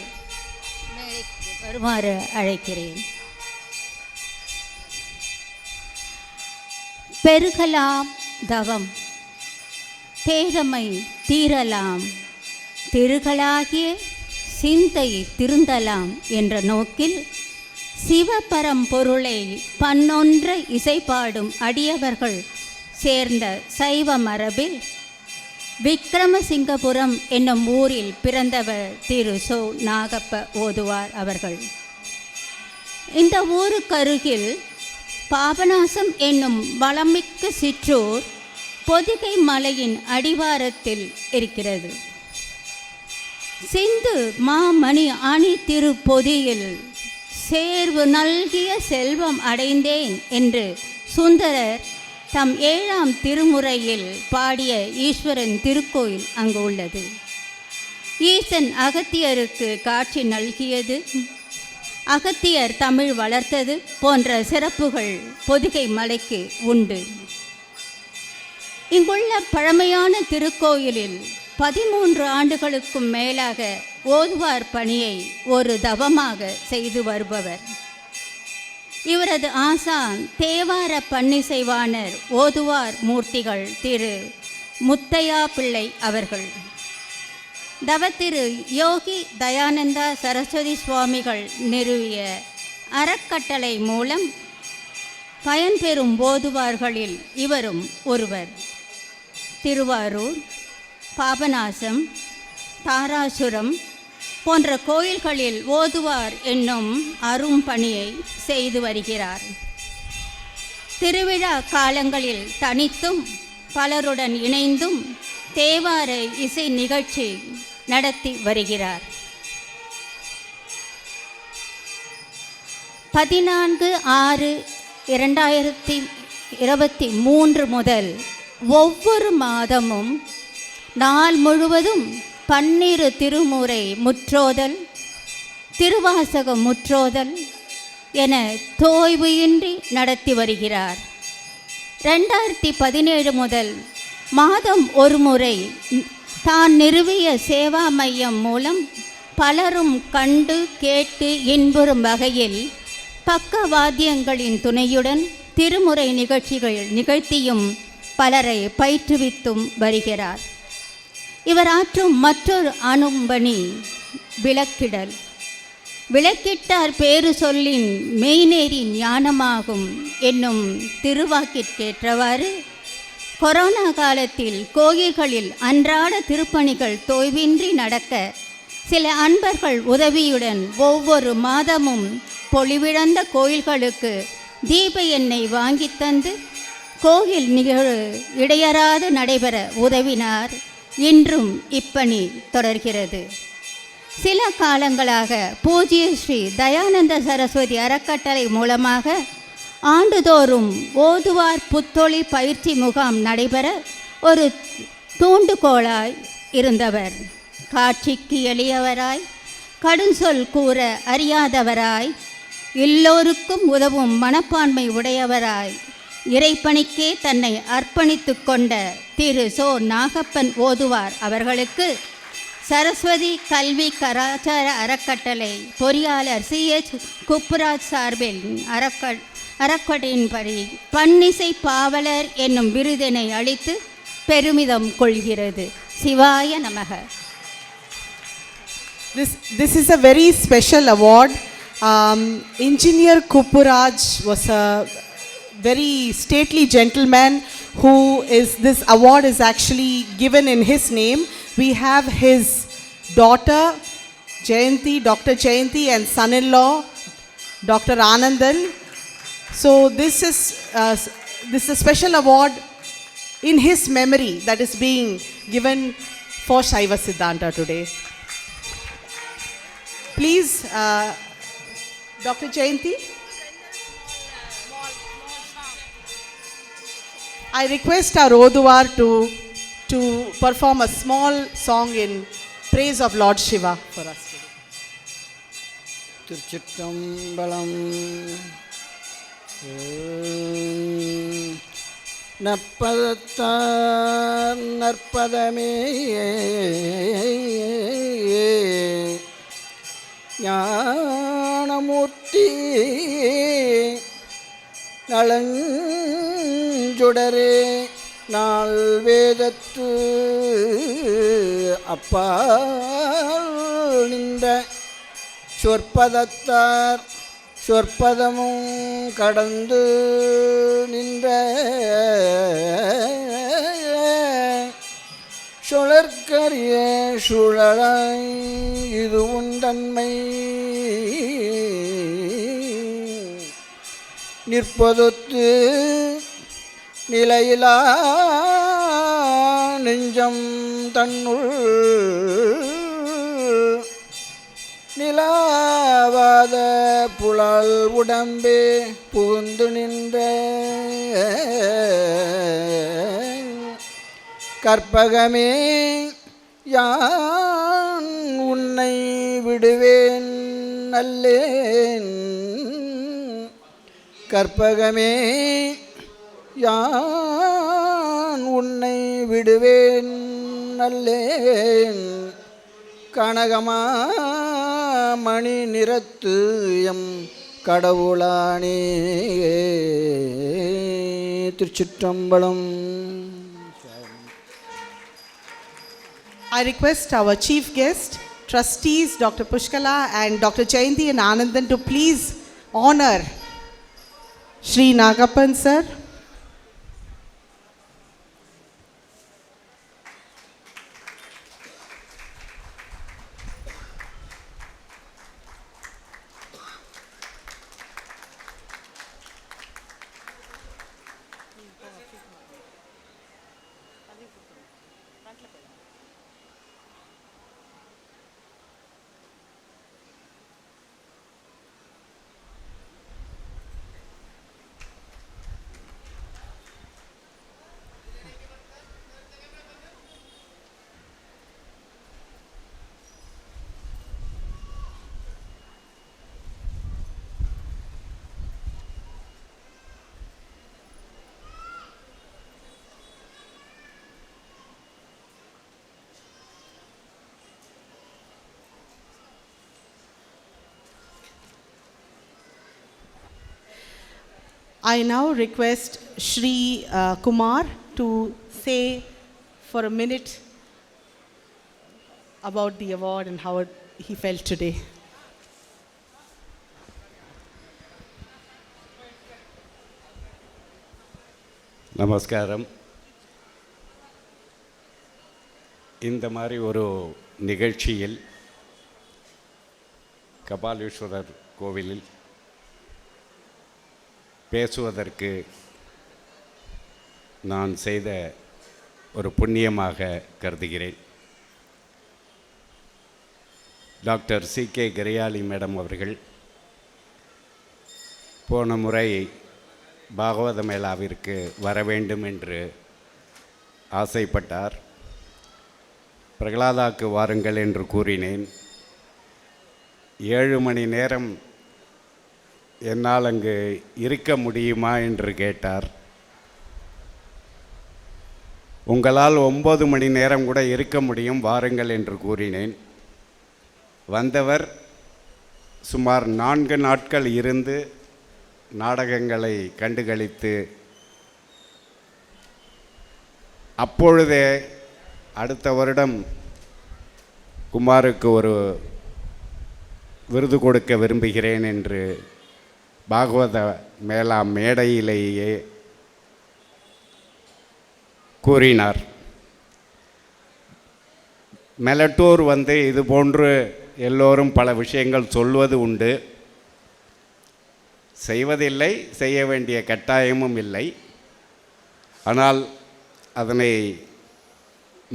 வருமாறு அழைக்கிறேன். பெருகலாம் தவம், பேதமை தீரலாம், திருகளாகிய சிந்தை திருந்தலாம் என்ற நோக்கில் சிவபரம்பொருளை பன்னொன்ற இசைப்பாடும் அடியவர்கள் சேர்ந்த சைவ மரபில் விக்ரமசிங்கபுரம் என்னும் ஊரில் பிறந்தவர் திரு சோ நாகப்ப ஓதுவார் அவர்கள். இந்த ஊருக்கருகில் பாபநாசம் என்னும் வளமிக்க சிற்றூர் பொதிகை மலையின் அடிவாரத்தில் இருக்கிறது. சிந்து மாமணி அணி திருப்பொதியில் சேர்வு நல்கிய செல்வம் அடைந்தேன் என்று சுந்தரர் தம் 7ஆம் திருமுறையில் பாடிய ஈஸ்வரன் திருக்கோயில் அங்கு உள்ளது. ஈசன் அகத்தியருக்கு காட்சி நல்கியது, அகத்தியர் தமிழ் வளர்த்தது போன்ற சிறப்புகள் பொதிகை மலைக்கு உண்டு. இங்குள்ள பழமையான திருக்கோயிலில் 13 ஆண்டுகளுக்கும் மேலாக ஓதுவார் பணியை ஒரு தவமாக செய்து வருபவர். இவரது ஆசான் தேவார பன்னிசைவாணர் ஓதுவார் மூர்த்திகள் திரு முத்தையா பிள்ளை அவர்கள். தவத்திரு யோகி தயானந்தா சரஸ்வதி சுவாமிகள் நிறுவிய அறக்கட்டளை மூலம் பயன்பெறும் ஓதுவார்களில் இவரும் ஒருவர். திருவாரூர், பாபநாசம், தாராசுரம் போன்ற கோயில்களில் ஓதுவார் என்னும் அரும் பணியை செய்து வருகிறார். திருவிழா காலங்களில் தனித்தும் பலருடன் இணைந்தும் தேவார இசை நிகழ்ச்சி நடத்தி வருகிறார். 14/6/2023 முதல் ஒவ்வொரு மாதமும் நாள் முழுவதும் 12 திருமுறை முற்றோதல், திருவாசக முற்றோதல் என தோய்வு இன்றி நடத்தி வருகிறார். 2017 முதல் மாதம் ஒரு முறை தான் நிறுவிய சேவா மையம் மூலம் பலரும் கண்டு கேட்டு இன்புறும் வகையில் பக்கவாத்தியங்களின் துணையுடன் திருமுறை நிகழ்ச்சிகள் நிகழ்த்தியும் பலரை பயிற்றுவித்தும் வருகிறார். இவர் ஆற்றும் மற்றொரு அனும்பணி விளக்கிடல். விளக்கிட்டார் பேரு சொல்லின் மெய்நேரி ஞானமாகும் என்னும் திருவாக்கிற்கேற்றவாறு கொரோனா காலத்தில் கோயில்களில் அன்றாட திருப்பணிகள் தொய்வின்றி நடக்க சில அன்பர்கள் உதவியுடன் ஒவ்வொரு மாதமும் பொலிவிழந்த கோயில்களுக்கு தீப எண்ணெய் வாங்கி தந்து கோயில் நிகழ்வு இடையறாது நடைபெற உதவினார். இன்றும் இப்பணி தொடர்கிறது. சில காலங்களாக பூஜ்ய ஸ்ரீ தயானந்த சரஸ்வதி அறக்கட்டளை மூலமாக ஆண்டுதோறும் ஓதுவார் புத்தொழி பயிற்சி முகாம் நடைபெற ஒரு தூண்டுகோலாய் இருந்தவர். காட்சிக்கு எளியவராய், கடுஞ்சொல் கூற அறியாதவராய், எல்லோருக்கும் உதவும் மனப்பான்மை உடையவராய், இறைப்பணிக்கே தன்னை அர்ப்பணித்து கொண்ட திரு சோ நாகப்பன் ஓதுவார் அவர்களுக்கு சரஸ்வதி கல்வி கலாச்சார அறக்கட்டளை பொறியாளர் CH குப்புராஜ் சார்பில் அறக்கட்டளையின்படி பன்னிசை பாவலர் என்னும் விருதினை அளித்து பெருமிதம் கொள்கிறது. சிவாய நமக. This is a very special award. Engineer Kuppuraj was a very stately gentleman this award is actually given in his name. We have his daughter Jayanti, Dr. Jayanti, and son-in-law Dr. Anandan. So this is a special award in his memory that is being given for Shaiva Siddhanta today. Please, Dr. Jayanti. I request our Oduvar to perform a small song in praise of Lord Shiva for us today. திருச்சிற்றம்பலம். நற்பதத்தார் நற்பதமே ஞானமூர்த்தி நலஞ்சுடரே நாள் வேதத்து அப்பால் நின்ற சொற்பதத்தார் சொற்பதமும் கடந்து நின்ற சுழற்கரிய சுழலாய் இது உண்டன்மை நிற்பதொத்து நிலையிலா நெஞ்சம் தன்னுள் நிலாவாத புலால் உடம்பே புகுந்து நின்ற கற்பகமே யான் உன்னை விடுவேன் அல்லேன். கற்பகமே யான் உன்னை விடுவேன் அல்லேன். கனகமா மணி நிறத்து எம் கடவுளானே. திருச்சிற்றம்பலம். I request our chief guest, trustees Dr. Pushkala and Dr. Jayanti and Anandan to please honor Sri Nagappan sir. I now request Shri Kumar to say for a minute about the award and how he felt today. நமஸ்காரம். இந்த மாதிரி ஒரு நிகழ்ச்சியில் கபாலீஸ்வரர் கோவிலில் பேசுவதற்கு நான் செய்த ஒரு புண்ணியமாக கருதுகிறேன். Doctor C.K. கரியாலி மேடம் அவர்கள் போன முறை பாகவத மேளாவிற்கு வர வேண்டும் என்று ஆசைப்பட்டார். பிரகலாதாக்கு வாருங்கள் என்று கூறினேன். 7 மணி நேரம் என்னால் அங்கு இருக்க முடியுமா என்று கேட்டார். உங்களால் 9 மணி நேரம் கூட இருக்க முடியும், வாருங்கள் என்று கூறினேன். வந்தவர் சுமார் 4 நாட்கள் இருந்து நாடகங்களை கண்டுகளித்து அப்பொழுதே அடுத்த வருடம் குமாருக்கு ஒரு விருது கொடுக்க விரும்புகிறேன் என்று பாகவத மேளா மேடையிலேயே கூறினார். மெலட்டூர் இது போன்று எல்லோரும் பல விஷயங்கள் சொல்வது உண்டு, செய்வதில்லை, செய்ய வேண்டிய கட்டாயமும் இல்லை. ஆனால் அதனை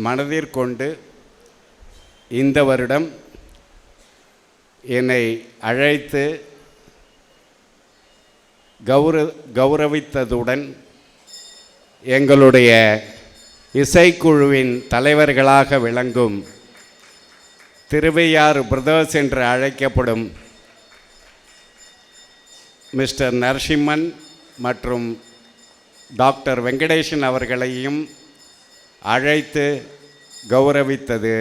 மனதிற்கொண்டு இந்த வருடம் என்னை அழைத்து கௌரவித்ததுடன் எங்களுடைய இசைக்குழுவின் தலைவர்களாக விளங்கும் திருவையாறு பிரதர்ஸ் என்று அழைக்கப்படும் மிஸ்டர் நரசிம்மன் மற்றும் டாக்டர் வெங்கடேசன் அவர்களையும் அழைத்து கௌரவித்தது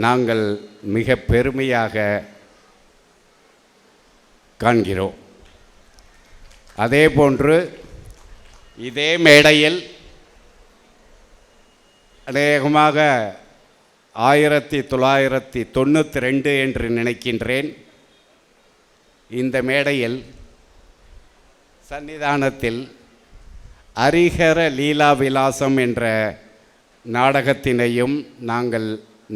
நாங்கள் மிக பெருமையாக காண்கிறோம். அதேபோன்று இதே மேடையில் அநேகமாக 1992 என்று நினைக்கின்றேன், இந்த மேடையில் சன்னிதானத்தில் ஹரிஹர லீலா விலாசம் என்ற நாடகத்தினையும் நாங்கள்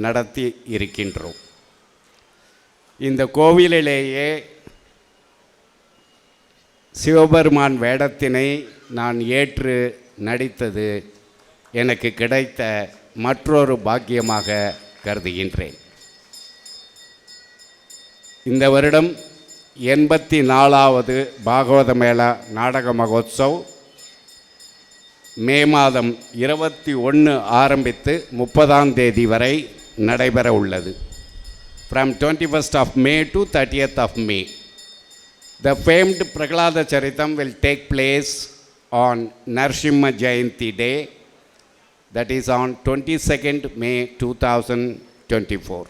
நடத்தி இருக்கின்றோம். இந்த கோவிலிலேயே சிவபெருமான் வேடத்தினை நான் ஏற்று நடித்தது எனக்கு கிடைத்த மற்றொரு பாக்கியமாக கருதுகின்றேன். இந்த வருடம் 84வது பாகவத மேளா நாடக மகோத்சவ் மே மாதம் 21 ஆரம்பித்து 30ஆம் தேதி வரை நடைபெற உள்ளது. From 21st of May to 30th of May. The famed Prahlada Charitam will take place on Narasimha Jayanti Day, that is on 22nd May 2024.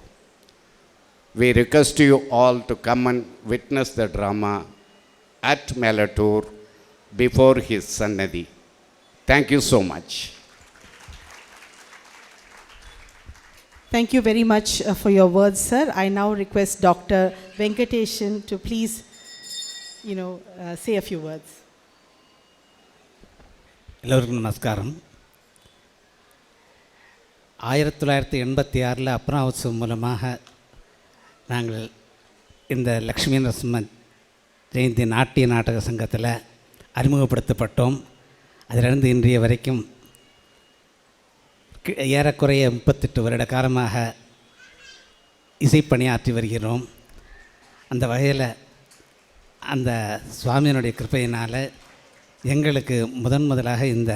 We request you all to come and witness the drama at Melattur before his Sannadhi. Thank you so much. Thank you very much for your words, sir. I now request Dr. Venkatesan to please, say a few words. எல்லோருக்கும் நமஸ்காரம். 1986 அப்னா உற்சவம் மூலமாக நாங்கள் இந்த லக்ஷ்மி நரசிம்ம ஜெயந்தி நாட்டிய நாடக சங்கத்தில் அறிமுகப்படுத்தப்பட்டோம். அதிலிருந்து இன்றைய வரைக்கும் ஏறக்குறைய 38 வருட காலமாக இசைப்பணியாற்றி வருகிறோம். அந்த வகையில் அந்த சுவாமியினுடைய கிருபையினால் எங்களுக்கு முதலாக இந்த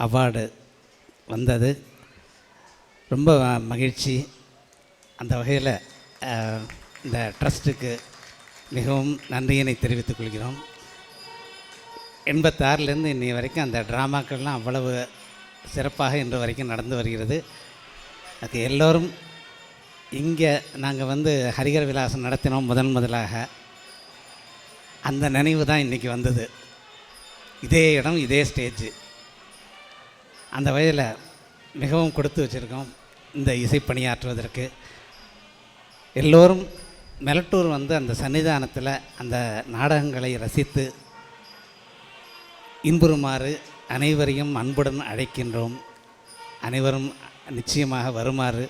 அவார்டு வந்தது. ரொம்ப மகிழ்ச்சி. அந்த வகையில் இந்த ட்ரஸ்ட்டுக்கு மிகவும் நன்றியினை தெரிவித்துக் கொள்கிறோம். 86லேருந்து இன்னி வரைக்கும் அந்த ட்ராமாக்கள்லாம் அவ்வளவு சிறப்பாக இன்று வரைக்கும் நடந்து வருகிறது. அது எல்லோரும் இங்கே நாங்கள் ஹரிஹர விலாசம் நடத்தினோம் முதலாக. அந்த நினைவு தான் இன்றைக்கி வந்தது. இதே இடம், இதே ஸ்டேஜ். அந்த வகையில் மிகவும் கொடுத்து வச்சுருக்கோம் இந்த இசை பணியாற்றுவதற்கு. எல்லோரும் மெலட்டூர் வந்து அந்த சன்னிதானத்தில் அந்த நாடகங்களை ரசித்து இன்புறுமாறு அனைவரையும் அன்புடன் அழைக்கின்றோம். அனைவரும் நிச்சயமாக வருமாறு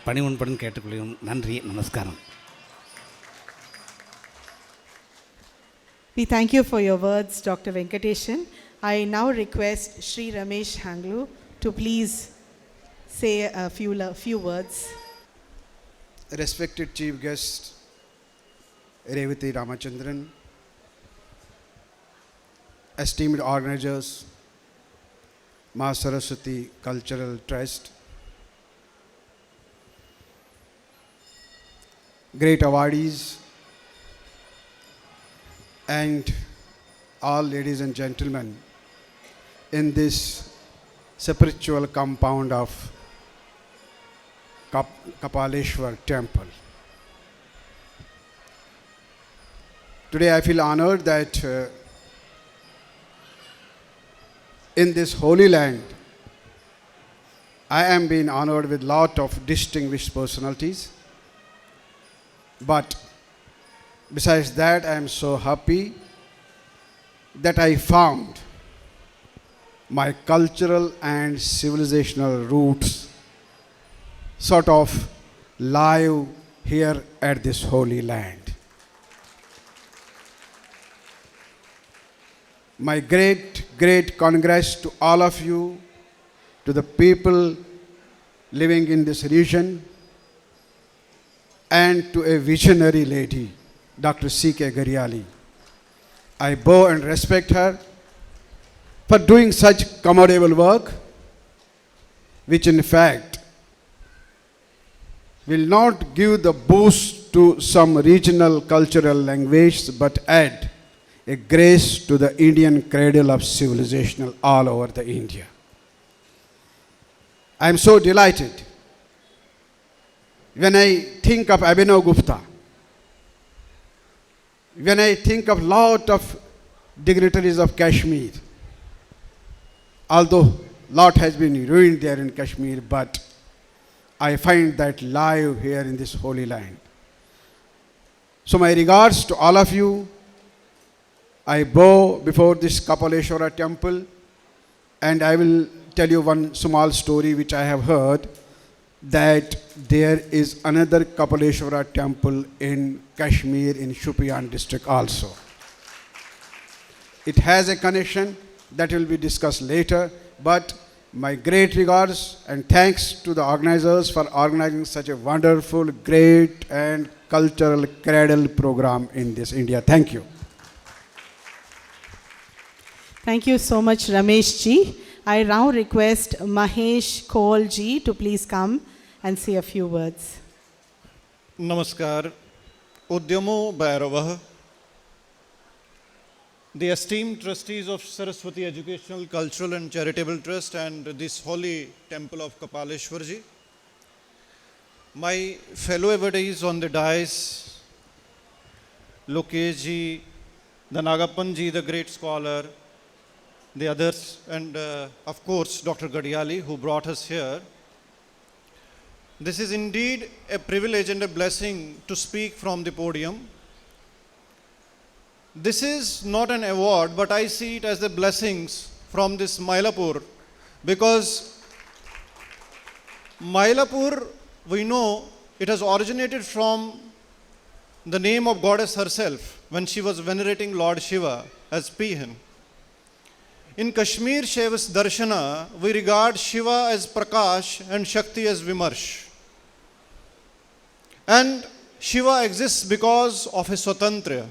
பணிவுன்புடன் கேட்டுக்கொள்கிறோம். நன்றி, நமஸ்காரம். We thank you for your words, Dr. Venkateshan. I now request Sri Ramesh Hanglu to please say a few words. Respected Chief Guest Revathi Ramachandran, esteemed organizers, Ma Saraswati Cultural Trust, great awardees, and all ladies and gentlemen in this spiritual compound of Kapaleshwar temple. Today I feel honored that in this holy land I am being honored with lot of distinguished personalities. But besides that, I am so happy that I found my cultural and civilizational roots sort of live here at this holy land. My great congrats to all of you, to the people living in this region, and to a visionary lady, Dr. C.K. Garyali. I bow and respect her for doing such commendable work, which in fact will not give the boost to some regional cultural language, but add a grace to the Indian cradle of civilization all over the India. I am so delighted when I think of Abhinav Gupta, when I think of lot of dignitaries of Kashmir, although lot has been ruined there in Kashmir, but I find that live here in this holy land. So my regards to all of you. I bow before this Kapaleshwara temple, and I will tell you one small story which I have heard, that there is another Kapaleshwara temple in Kashmir in Shupiyan district also. It has a connection that will be discussed later, but my great regards and thanks to the organizers for organizing such a wonderful, great and cultural cradle program in this India. Thank you. Thank you so much, Ramesh ji. I now request Mahesh Kaul ji to please come and say a few words. Namaskar. Udyamo Bhairavah. The esteemed trustees of Saraswati Educational, Cultural and Charitable Trust and this holy temple of Kapaleshwarji, my fellow devotees on the dais, Lokesh ji, the Nagappan ji, the great scholar, the others, and of course Dr. Garyali, who brought us here. This is indeed a privilege and a blessing to speak from the podium. This is not an award, but I see it as the blessings from this Mylapore, because Mylapore, we know it has originated from the name of goddess herself when she was venerating Lord Shiva as Pihan. In Kashmir Shaivas Darshana, we regard Shiva as Prakash and Shakti as Vimarsh. And Shiva exists because of his Swatantra.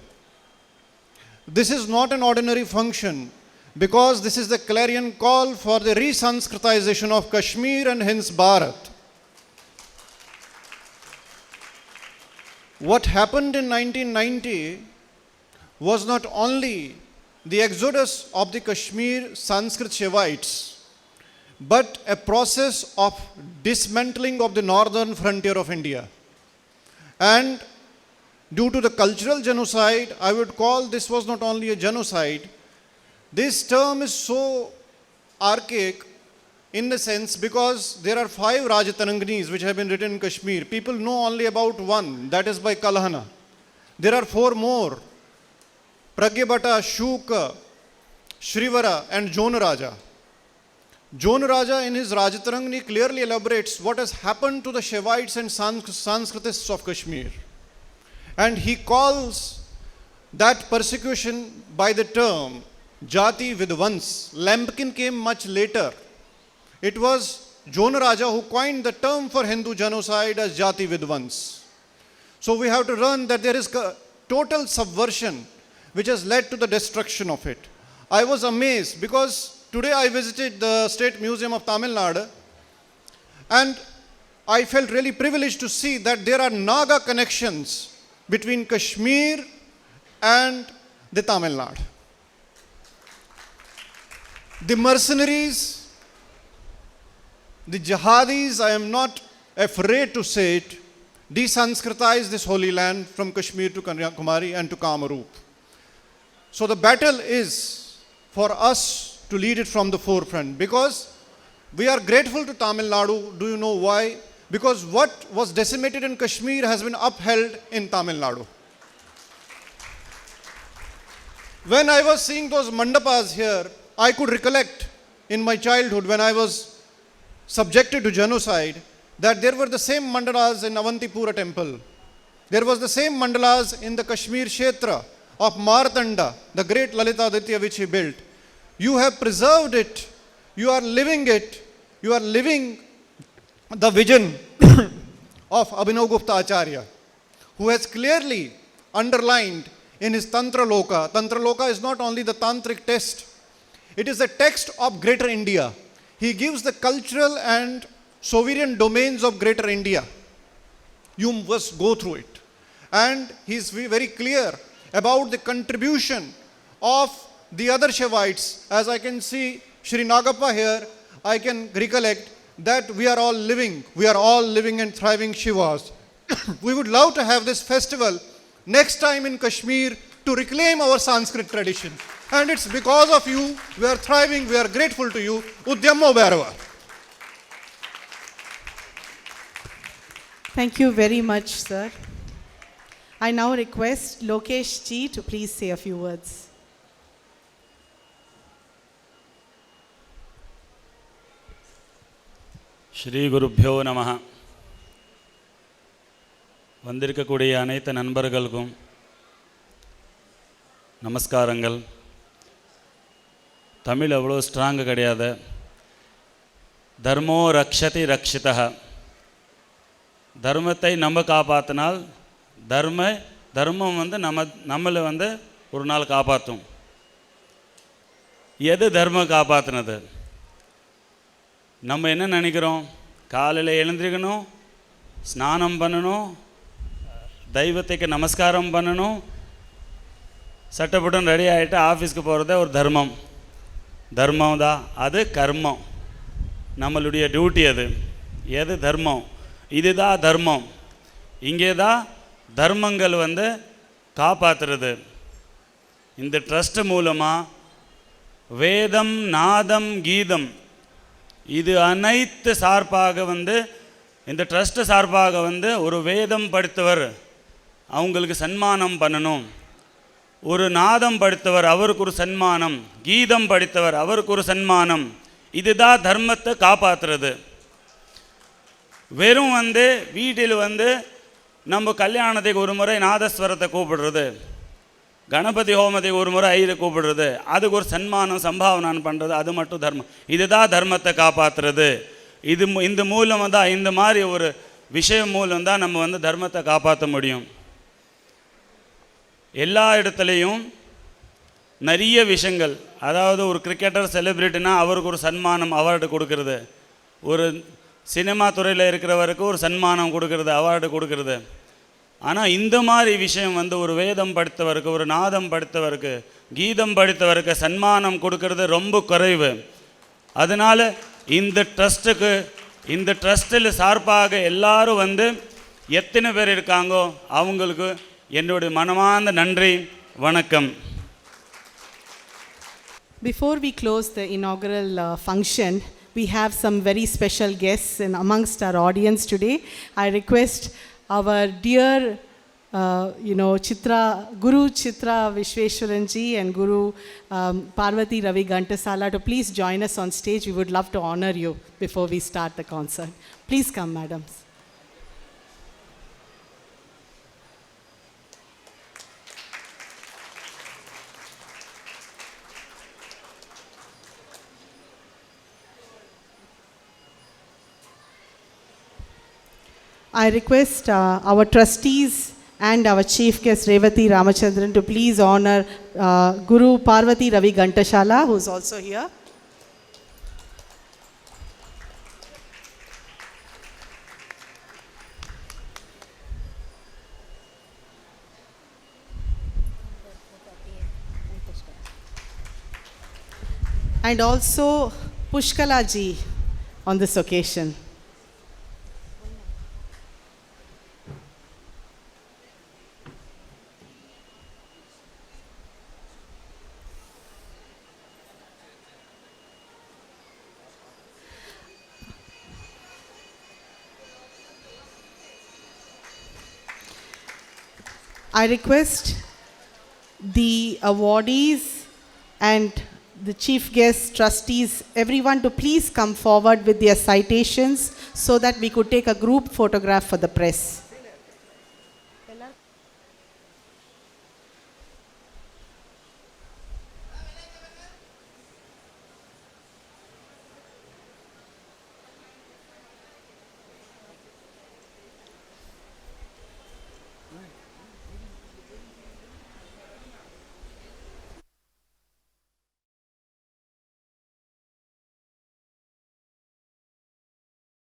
This is not an ordinary function, because this is the clarion call for the re-Sanskritization of Kashmir and hence Bharat. What happened in 1990 was not only the exodus of the Kashmir Sanskrit Shaivites, but a process of dismantling of the northern frontier of India. And due to the cultural genocide, I would call this was not only a genocide. This term is so archaic in the sense because there are 5 Rajataranginis which have been written in Kashmir. People know only about one, that is by Kalhana. There are 4 more, Pragyabhata, Shuka, Shrivara and Jonaraja. Jonaraja in his Rajatarangini clearly elaborates what has happened to the Shaivites and Sanskritists of Kashmir. And he calls that persecution by the term Jati Vidvans. Lambkin came much later. It was Jonaraja who coined the term for Hindu genocide as Jati Vidvans. So we have to learn that there is total subversion which has led to the destruction of it. I was amazed because today I visited the State Museum of Tamil Nadu and I felt really privileged to see that there are Naga connections between Kashmir and the Tamil Nadu. The mercenaries, the jihadis, I am not afraid to say it, desanskritized this holy land from Kashmir to Kanyakumari and to Kamarup. So the battle is for us to lead it from the forefront because we are grateful to Tamil Nadu. Do you know why? Because what was decimated in Kashmir has been upheld in Tamil Nadu. When I was seeing those mandapas here, I could recollect in my childhood when I was subjected to genocide that there were the same mandalas in Avantipura temple. There was the same mandalas in the Kashmir Kshetra of Martanda, the great Lalita Aditya which he built. You have preserved it. You are living it. You are living the vision of Abhinav Gupta Acharya, who has clearly underlined in his Tantra Loka. Tantra Loka is not only the tantric text, it is a text of Greater India. He gives the cultural and sovereign domains of Greater India. You must go through it. And he is very clear about the contribution of the other Shaivites. As I can see Shri Nagappa here, I can recollect that we are all living and thriving Shivas. We would love to have this festival next time in Kashmir to reclaim our Sanskrit tradition. And it's because of you, we are thriving, we are grateful to you. Udyamo Bhairava. Thank you very much, sir. I now request Lokesh Ji to please say a few words. Sri குருப்பியோ நம. வந்திருக்கக்கூடிய அனைத்து நண்பர்களுக்கும் நமஸ்காரங்கள். தமிழ் அவ்வளோ strong கிடையாது. தர்மோ ரக்ஷதி ரக்ஷிதா. தர்மத்தை நம்ம காப்பாற்றினால் தர்மம் வந்து நம்மளை வந்து ஒரு நாள் காப்பாற்றும். எது தர்மம் காப்பாற்றினது? நம்ம என்ன நினைக்கிறோம்? காலையில் எழுந்திரிக்கணும், ஸ்நானம் பண்ணணும், தெய்வத்துக்கு நமஸ்காரம் பண்ணணும், சட்டப்பட்டம் ரெடி ஆகிட்டு ஆஃபீஸ்க்கு போகிறதே ஒரு தர்மம் தான். அது கர்மம், நம்மளுடைய டியூட்டி. அது எது தர்மம்? இதுதான் தர்மம். இங்கே தான் தர்மங்கள் வந்து காப்பாற்றுறது. இந்த ட்ரஸ்ட் மூலமாக வேதம், நாதம், கீதம் இது அனைத்து சார்பாக வந்து இந்த ட்ரஸ்ட் சார்பாக வந்து ஒரு வேதம் படித்தவர் அவங்களுக்கு சன்மானம் பண்ணணும், ஒரு நாதம் படித்தவர் அவருக்கு ஒரு சன்மானம், கீதம் படித்தவர் அவருக்கு ஒரு சன்மானம். இதுதான் தர்மத்தை காப்பாற்றுறது. வெறும் வந்து வீட்டில் வந்து நம்ம கல்யாணத்துக்கு ஒரு முறை நாதஸ்வரத்தை கூப்பிடுறது, கணபதி ஹோமத்துக்கு ஒரு முறை ஐயரை கூப்பிடுறது, அதுக்கு ஒரு சன்மானம் சம்பாவனான்னு பண்ணுறது, அது மட்டும் தர்மம். இதுதான் தர்மத்தை காப்பாற்றுறது. இந்த மூலம் தான், இந்த மாதிரி ஒரு விஷயம் மூலம் தான் நம்ம வந்து தர்மத்தை காப்பாற்ற முடியும். எல்லா இடத்துலையும் நிறைய விஷயங்கள், அதாவது ஒரு கிரிக்கெட்டர் செலிப்ரிட்டினா அவருக்கு ஒரு சன்மானம் அவார்டு கொடுக்கறது, ஒரு சினிமா துறையில் இருக்கிறவருக்கு ஒரு சன்மானம் கொடுக்கறது, அவார்டு கொடுக்கறது. ஆனால் இந்த மாதிரி விஷயம் வந்து ஒரு வேதம் படித்தவருக்கு, ஒரு நாதம் படித்தவருக்கு, கீதம் படித்தவருக்கு சன்மானம் கொடுக்கறது ரொம்ப குறைவு. அதனால் இந்த ட்ரஸ்ட்டில் சார்பாக எல்லாரும் வந்து எத்தனை பேர் இருக்காங்கோ அவங்களுக்கு என்னுடைய மனமார்ந்த நன்றி, வணக்கம். Before we close the inaugural function, we have some very special guests in amongst our audience today. I request our dear, Guru Chitra Vishweshwaran ji and Guru Parvati Ravi Gantasala to please join us on stage. We would love to honor you before we start the concert. Please come, madams. I request our trustees and our chief guest Revathi Ramachandran to please honor Guru Parvati Ravi Gantashala, who is also here. And also Pushkala ji on this occasion. I request the awardees and the chief guests, trustees, everyone to please come forward with their citations so that we could take a group photograph for the press.